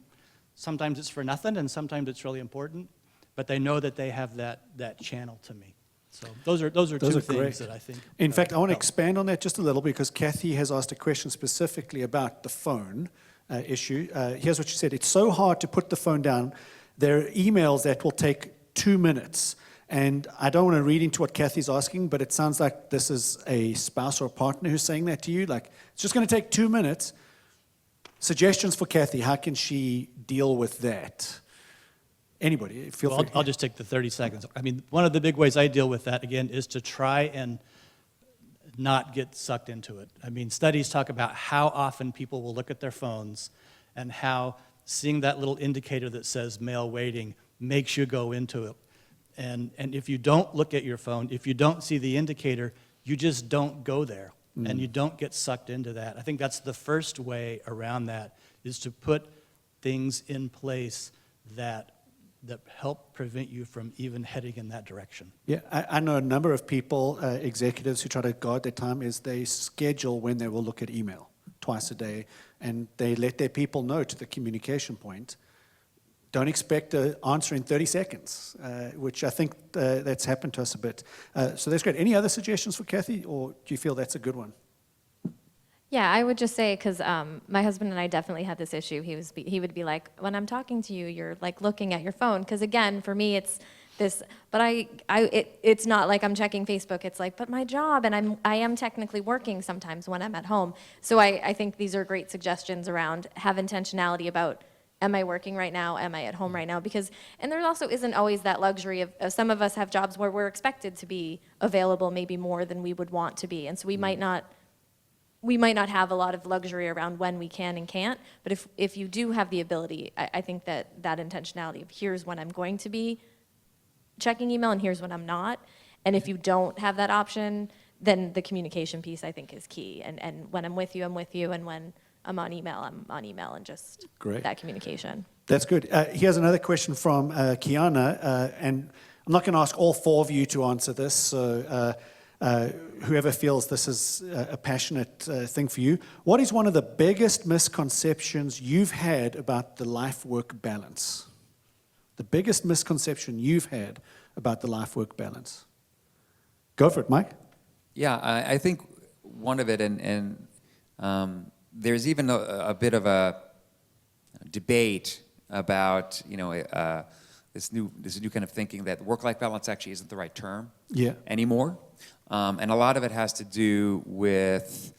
sometimes it's for nothing, and sometimes it's really important, but they know that they have that channel to me. So those are two things great. that I think. In fact, I want to help. expand on that just a little, because Kathy has asked a question specifically about the phone issue. Here's what she said: "It's so hard to put the phone down. There are emails that will take 2 minutes." And I don't want to read into what Kathy's asking, but it sounds like this is a spouse or a partner who's saying that to you. Like, it's just going to take 2 minutes. Suggestions for Kathy: how can she deal with that? Anybody, feel free. I'll just take the 30 seconds. I mean, one of the big ways I deal with that, again, is to try and not get sucked into it. I mean, studies talk about how often people will look at their phones and how seeing that little indicator that says mail waiting makes you go into it. And if you don't look at your phone, if you don't see the indicator, you just don't go there, and you don't get sucked into that. I think that's the first way around that, is to put things in place that help prevent you from even heading in that direction. Yeah, I know a number of people, executives who try to guard their time is they schedule when they will look at email twice a day, and they let their people know to the communication point. Don't expect an answer in 30 seconds, which I think that's happened to us a bit. So that's great. Any other suggestions for Kathy, or do you feel that's a good one? Yeah, I would just say, because my husband and I definitely had this issue. He would be like, when I'm talking to you, you're like looking at your phone. Because again, for me, it's this. But it's not like I'm checking Facebook. It's like, but my job, and I am technically working sometimes when I'm at home. So I think these are great suggestions around have intentionality about. Am I working right now? Am I at home right now? And there also isn't always that luxury of some of us have jobs where we're expected to be available maybe more than we would want to be. And so we might not have a lot of luxury around when we can and can't, but if you do have the ability, I think that intentionality of here's when I'm going to be checking email and here's when I'm not. And if you don't have that option, then the communication piece I think is key. And when I'm with you, and when I'm on email, and just Great. that communication. That's good. Here's another question from Kiana, and I'm not going to ask all four of you to answer this, so whoever feels this is a passionate thing for you. What is one of the biggest misconceptions you've had about the life-work balance? The biggest misconception you've had about the life-work balance? Go for it, Mike. Yeah, I think one of it, and there's even a bit of a debate about this new kind of thinking that work-life balance actually isn't the right term anymore, and a lot of it has to do with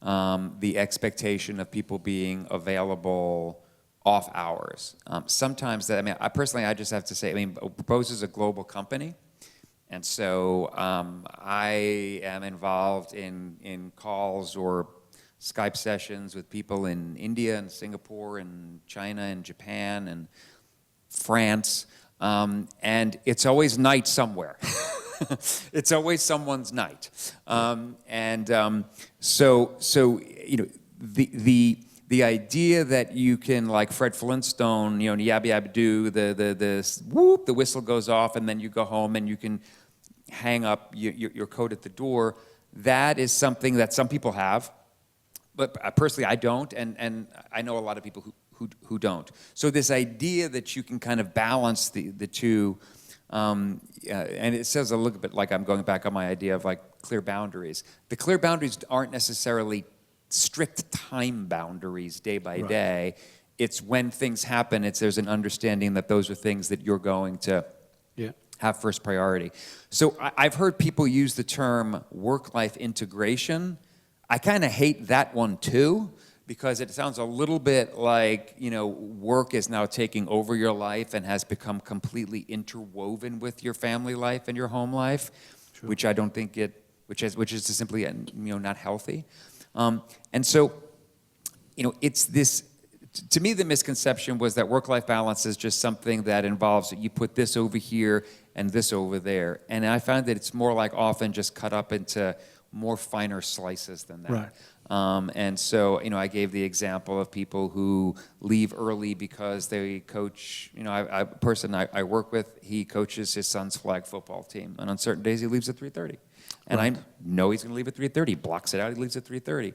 the expectation of people being available off hours. Sometimes I just have to say, Bose is a global company. And so I am involved in calls or Skype sessions with people in India and Singapore and China and Japan and France. And it's always night somewhere. It's always someone's night. So the idea that you can, like Fred Flintstone, yabba yabba do, the whoop, the whistle goes off, and then you go home and you can hang up your coat at the door, that is something that some people have, but personally I don't, and I know a lot of people who don't. So this idea that you can kind of balance the two, and it says a little bit like I'm going back on my idea of like clear boundaries. The clear boundaries aren't necessarily strict time boundaries day by day. It's when things happen, there's an understanding that those are things that you're going to have first priority. So I've heard people use the term work-life integration. I kind of hate that one too, because it sounds a little bit like, work is now taking over your life and has become completely interwoven with your family life and your home life, which I don't think which is simply, not healthy. And so, it's this, to me, the misconception was that work-life balance is just something that involves you put this over here and this over there. And I find that it's more like often just cut up into more finer slices than that. Right. And so, I gave the example of people who leave early because they coach, a person I work with, he coaches his son's flag football team. And on certain days, he leaves at 3:30. And I know he's going to leave at 3:30, blocks it out, he leaves at 3:30.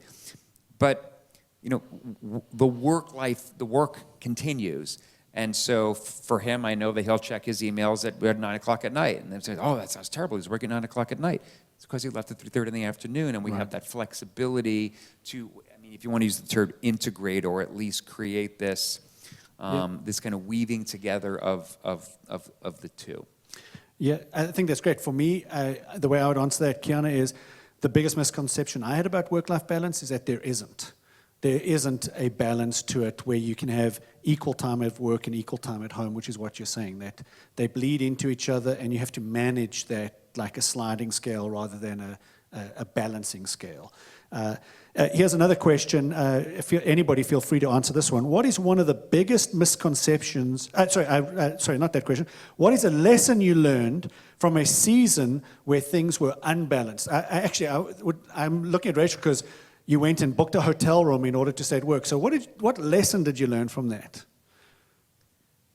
But, the work continues. And so for him, I know that he'll check his emails at 9 o'clock at night. And then say, oh, that sounds terrible, he's working 9 o'clock at night. It's because he left at 3:30 in the afternoon, and we have that flexibility to, if you want to use the term integrate, or at least create this, this kind of weaving together of the two. Yeah, I think that's great. For me, the way I would answer that, Kiana, is the biggest misconception I had about work-life balance is that there isn't. There isn't a balance to it where you can have equal time at work and equal time at home, which is what you're saying, that they bleed into each other and you have to manage that like a sliding scale rather than a balancing scale. Here's another question. Anybody feel free to answer this one. What is one of the biggest misconceptions? Sorry, not that question. What is a lesson you learned from a season where things were unbalanced? I'm looking at Rachel because you went and booked a hotel room in order to stay at work. So what lesson did you learn from that?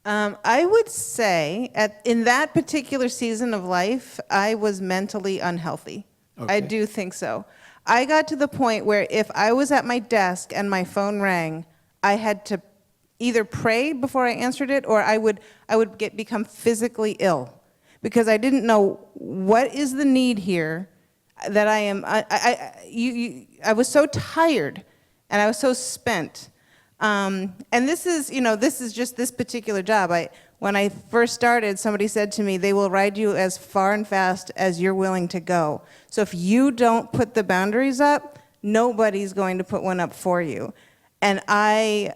I would say in that particular season of life, I was mentally unhealthy. I Okay. do think so. I got to the point where if I was at my desk and my phone rang, I had to either pray before I answered it, or I would become physically ill because I didn't know what is the need here. That I am. I was so tired, and I was so spent. And this is just this particular job. When I first started, somebody said to me, they will ride you as far and fast as you're willing to go. So if you don't put the boundaries up, nobody's going to put one up for you. And I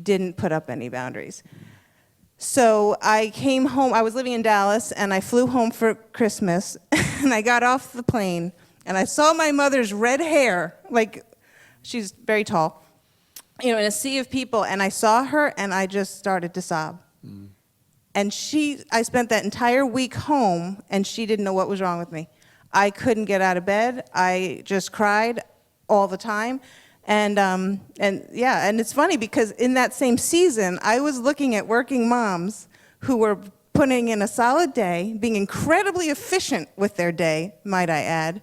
didn't put up any boundaries. So I came home, I was living in Dallas, and I flew home for Christmas, and I got off the plane, and I saw my mother's red hair, like, she's very tall, in a sea of people, and I saw her, and I just started to sob. And I spent that entire week home, and she didn't know what was wrong with me. I couldn't get out of bed. I just cried all the time. And it's funny because in that same season, I was looking at working moms who were putting in a solid day, being incredibly efficient with their day, might I add,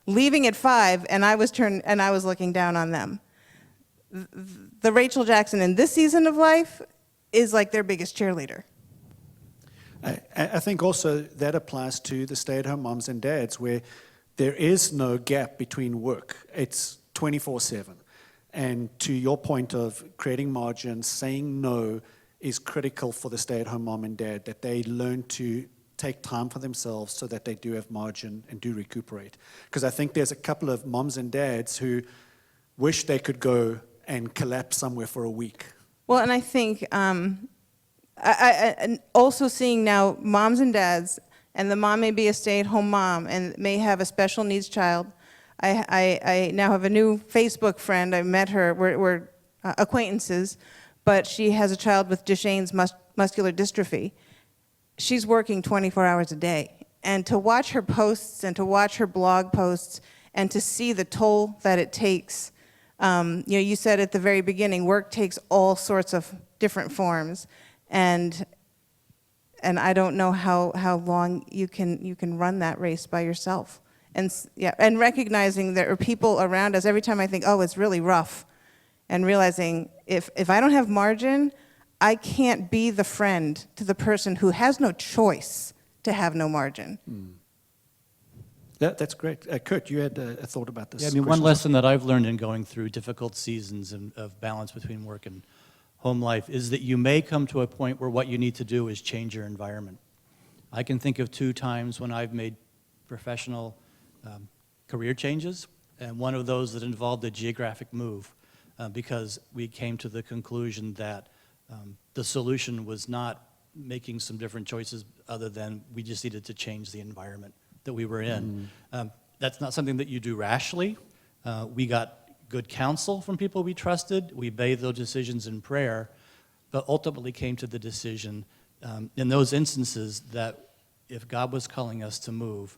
leaving at 5, and I was looking down on them. The Rachel Jackson in this season of life is like their biggest cheerleader. I think also that applies to the stay-at-home moms and dads where there is no gap between work. It's 24/7. And to your point of creating margin, saying no is critical for the stay-at-home mom and dad, that they learn to take time for themselves so that they do have margin and do recuperate. Because I think there's a couple of moms and dads who wish they could go and collapse somewhere for a week. Well, and I think and also seeing now moms and dads, and the mom may be a stay-at-home mom and may have a special needs child. I now have a new Facebook friend. I met her. We're acquaintances, but she has a child with Duchenne's muscular dystrophy. She's working 24 hours a day. And to watch her posts and to watch her blog posts and to see the toll that it takes, you said at the very beginning, work takes all sorts of different forms. And I don't know how long you can run that race by yourself. And recognizing there are people around us. Every time I think, oh, it's really rough, and realizing if I don't have margin, I can't be the friend to the person who has no choice to have no margin. That's great. Kurt, you had a thought about this. Yeah, I mean, one lesson that I've learned in going through difficult seasons of balance between work and home life is that you may come to a point where what you need to do is change your environment. I can think of 2 times when I've made professional career changes, and one of those that involved a geographic move because we came to the conclusion that the solution was not making some different choices other than we just needed to change the environment that we were in. That's not something that you do rashly. We got good counsel from people we trusted. We bathed those decisions in prayer, but ultimately came to the decision in those instances that if God was calling us to move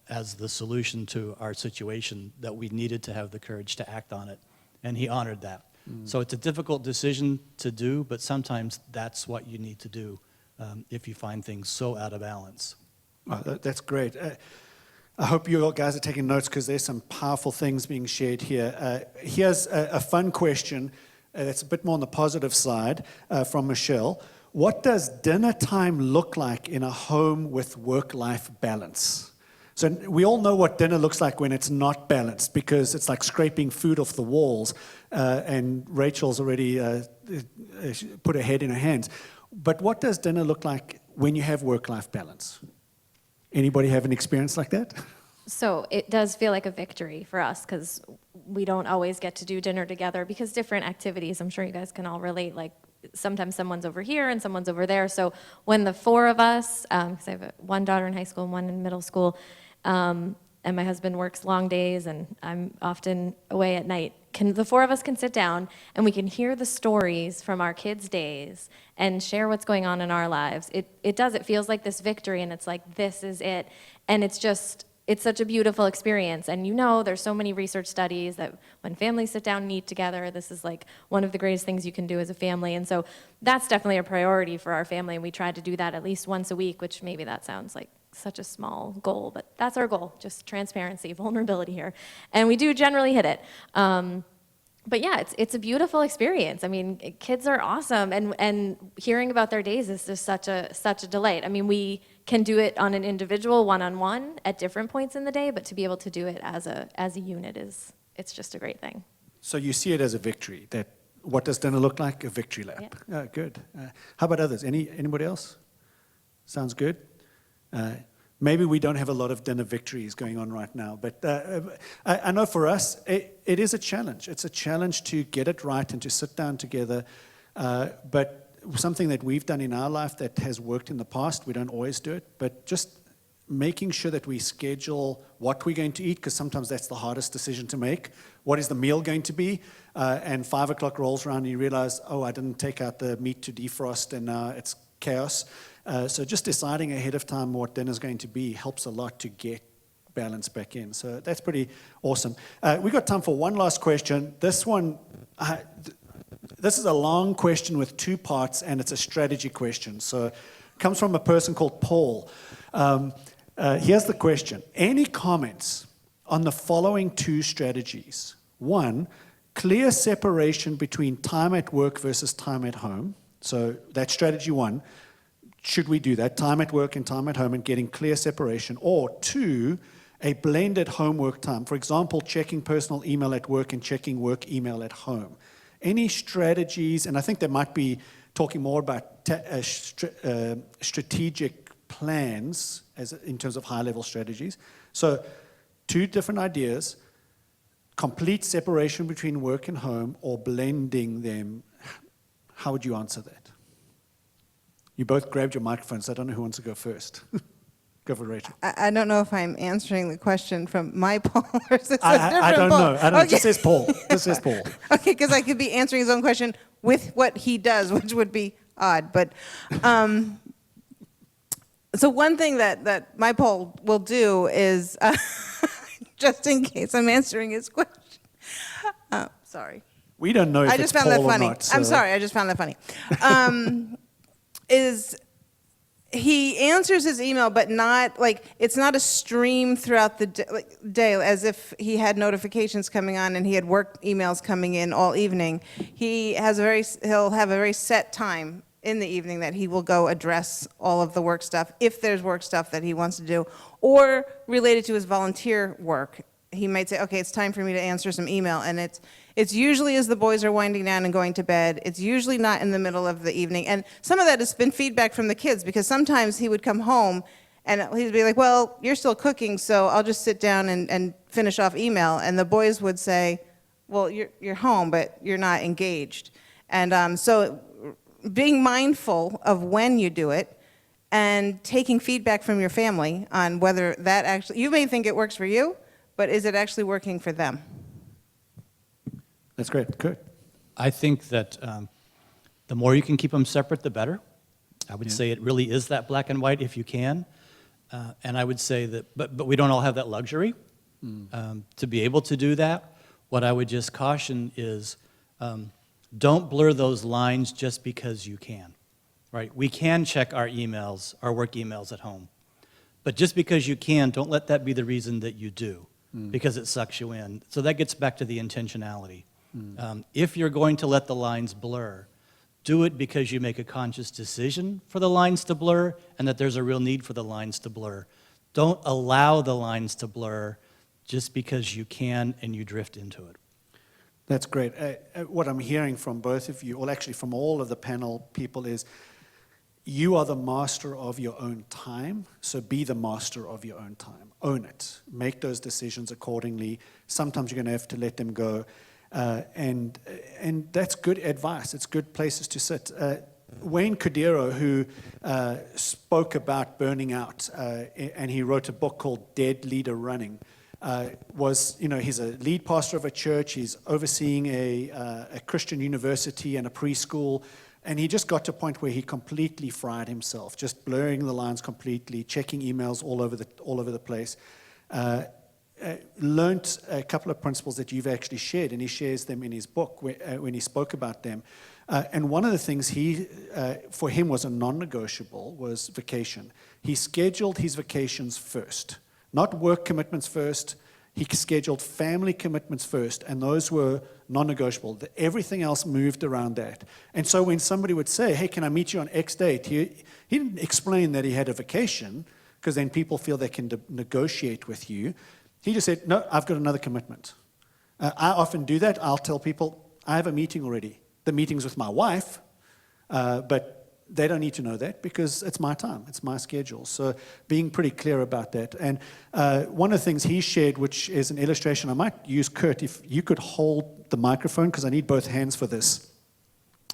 as the solution to our situation, that we needed to have the courage to act on it, and he honored that. So it's a difficult decision to do, but sometimes that's what you need to do if you find things so out of balance. Oh, that's great. I hope you guys are taking notes because there's some powerful things being shared here. Here's a fun question that's a bit more on the positive side from Michelle. What does dinner time look like in a home with work-life balance? So we all know what dinner looks like when it's not balanced because it's like scraping food off the walls, and Rachel's already put her head in her hands. But what does dinner look like when you have work-life balance? Anybody have an experience like that? So it does feel like a victory for us because we don't always get to do dinner together because different activities, I'm sure you guys can all relate, like sometimes someone's over here and someone's over there. So when the 4 of us, because I have one daughter in high school and one in middle school, and my husband works long days and I'm often away at night, the 4 of us can sit down and we can hear the stories from our kids' days and share what's going on in our lives. It feels like this victory, and it's like, this is it. And it's just, it's such a beautiful experience. And there's so many research studies that when families sit down and eat together, this is like one of the greatest things you can do as a family. And so that's definitely a priority for our family. And we try to do that at least once a week, which maybe that sounds like such a small goal, but that's our goal, just transparency, vulnerability here. And we do generally hit it. But yeah, it's a beautiful experience. I mean, kids are awesome, and hearing about their days is just such a delight. I mean, we can do it on an individual, one-on-one, at different points in the day, but to be able to do it as a unit it's just a great thing. So you see it as a victory. That what does dinner look like? A victory lap. Yeah. Oh, good. How about others? Anybody else? Sounds good. Maybe we don't have a lot of dinner victories going on right now, but I know for us, it is a challenge. It's a challenge to get it right and to sit down together. But something that we've done in our life that has worked in the past, we don't always do it, but just making sure that we schedule what we're going to eat, because sometimes that's the hardest decision to make. What is the meal going to be? And 5 o'clock rolls around and you realize, oh, I didn't take out the meat to defrost and now it's chaos. So just deciding ahead of time what dinner's going to be helps a lot to get balance back in. So that's pretty awesome. We've got time for one last question. This one, this is a long question with 2 parts, and it's a strategy question. So it comes from a person called Paul. Here's the question. Any comments on the following 2 strategies? 1, clear separation between time at work versus time at home. So that's strategy 1. Should we do that? Time at work and time at home and getting clear separation. Or 2, a blended homework time. For example, checking personal email at work and checking work email at home. Any strategies, and I think they might be talking more about strategic plans in terms of high-level strategies. So 2 different ideas, complete separation between work and home or blending them. How would you answer that? You both grabbed your microphones. I don't know who wants to go first. Go for Rachel. I don't know if I'm answering the question from my Paul or is this a I different don't Paul? know. I don't know. Okay. It just says Paul. This says Paul. Okay, because I could be answering his own question with what he does, which would be odd. But so one thing that my Paul will do is, just in case I'm answering his question. Sorry. We don't know if I it's just found Paul that or funny. not. So. I'm sorry, I just found that funny. Is he answers his email, but not like it's not a stream throughout the day as if he had notifications coming on and he had work emails coming in all evening. He'll have a very set time in the evening that he will go address all of the work stuff if there's work stuff that he wants to do or related to his volunteer work. He might say, okay, it's time for me to answer some email, and it's usually as the boys are winding down and going to bed. It's usually not in the middle of the evening. And some of that has been feedback from the kids, because sometimes he would come home and he'd be like, well, you're still cooking, so I'll just sit down and finish off email. And the boys would say, well, you're home, but you're not engaged. And so being mindful of when you do it and taking feedback from your family on whether that actually, you may think it works for you, but is it actually working for them? That's great. Good. I think that the more you can keep them separate, the better. I would say it really is that black and white if you can. And I would say that, but we don't all have that luxury to be able to do that. What I would just caution is don't blur those lines just because you can, right? We can check our emails, our work emails at home. But just because you can, don't let that be the reason that you do, because it sucks you in. So that gets back to the intentionality. If you're going to let the lines blur, do it because you make a conscious decision for the lines to blur and that there's a real need for the lines to blur. Don't allow the lines to blur just because you can and you drift into it. That's great. What I'm hearing from both of you, well, actually from all of the panel people, is you are the master of your own time, so be the master of your own time. Own it. Make those decisions accordingly. Sometimes you're going to have to let them go. And that's good advice. It's good places to sit. Wayne Cordero, who spoke about burning out, and he wrote a book called Dead Leader Running, he's a lead pastor of a church. He's overseeing a Christian university and a preschool. And he just got to a point where he completely fried himself, just blurring the lines completely, checking emails all over the place. learned a couple of principles that you've actually shared, and he shares them in his book when he spoke about them. And one of the things for him was a non-negotiable was vacation. He scheduled his vacations first, not work commitments first. He scheduled family commitments first, and those were non-negotiable. Everything else moved around that. And so when somebody would say, hey, can I meet you on X date? He didn't explain that he had a vacation, because then people feel they can negotiate with you. He just said, no, I've got another commitment. I often do that. I'll tell people, I have a meeting already. The meeting's with my wife, but they don't need to know that because it's my time, it's my schedule. So being pretty clear about that. And one of the things he shared, which is an illustration, I might use Kurt, if you could hold the microphone, because I need both hands for this.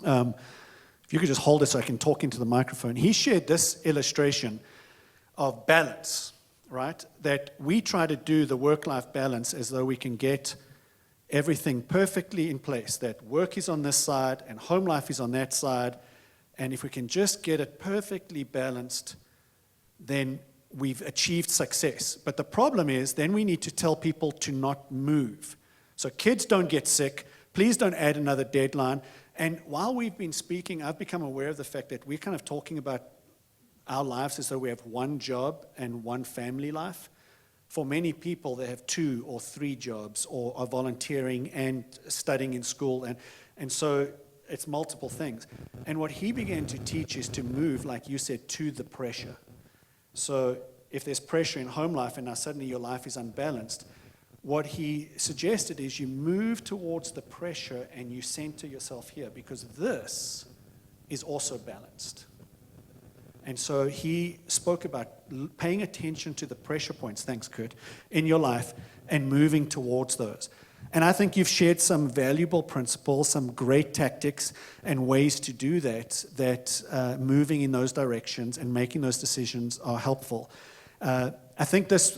If you could just hold it so I can talk into the microphone. He shared this illustration of balance, right? That we try to do the work-life balance as though we can get everything perfectly in place, that work is on this side and home life is on that side, and if we can just get it perfectly balanced, then we've achieved success. But the problem is, then we need to tell people to not move. So kids don't get sick, please don't add another deadline. And while we've been speaking, I've become aware of the fact that we're kind of talking about our lives as though we have one job and one family life. For many people, they have 2 or 3 jobs, or are volunteering and studying in school, and so it's multiple things. And what he began to teach is to move, like you said, to the pressure. So if there's pressure in home life and now suddenly your life is unbalanced, what he suggested is you move towards the pressure and you center yourself here, because this is also balanced. And so he spoke about paying attention to the pressure points, thanks Kurt, in your life and moving towards those. And I think you've shared some valuable principles, some great tactics and ways to do that moving in those directions and making those decisions are helpful. I think this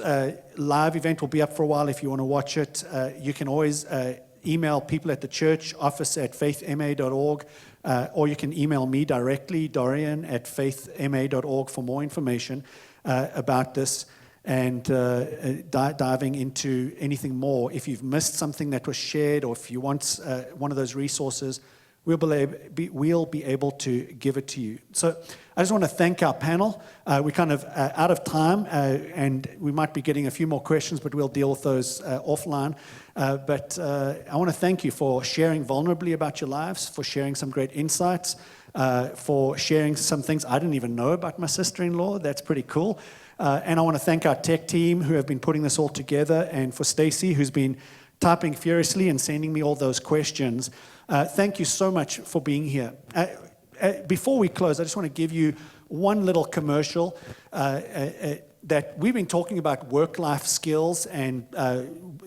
live event will be up for a while if you want to watch it. You can always email people at the church office at faithma.org. Or you can email me directly, Dorian at faithma.org, for more information about this and diving into anything more. If you've missed something that was shared, or if you want one of those resources, we'll be able to give it to you. So I just want to thank our panel. We're kind of out of time, and we might be getting a few more questions, but we'll deal with those offline. But I want to thank you for sharing vulnerably about your lives, for sharing some great insights, for sharing some things I didn't even know about my sister-in-law. That's pretty cool. And I want to thank our tech team who have been putting this all together, and for Stacy, who's been typing furiously and sending me all those questions. Thank you so much for being here. Before we close, I just want to give you one little commercial that we've been talking about work-life skills and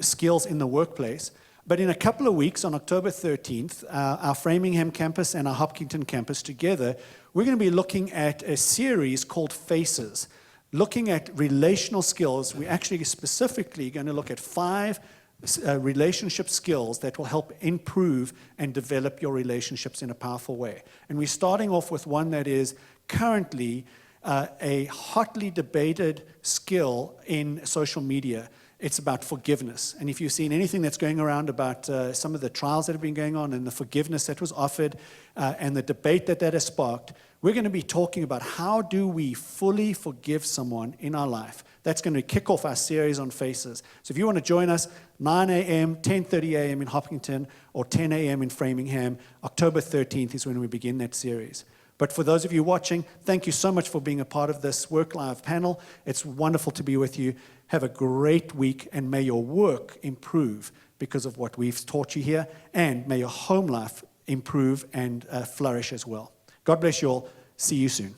skills in the workplace. But in a couple of weeks, on October 13th, our Framingham campus and our Hopkinton campus together, we're going to be looking at a series called Faces, looking at relational skills. We're actually specifically going to look at 5 relationship skills that will help improve and develop your relationships in a powerful way. And we're starting off with one that is currently a hotly debated skill in social media. It's about forgiveness. And if you've seen anything that's going around about some of the trials that have been going on and the forgiveness that was offered and the debate that has sparked, we're going to be talking about how do we fully forgive someone in our life. That's going to kick off our series on Faces. So if you want to join us, 9 a.m., 10:30 a.m. in Hopkinton, or 10 a.m. in Framingham, October 13th is when we begin that series. But for those of you watching, thank you so much for being a part of this Work Live panel. It's wonderful to be with you. Have a great week, and may your work improve because of what we've taught you here, and may your home life improve and flourish as well. God bless you all. See you soon.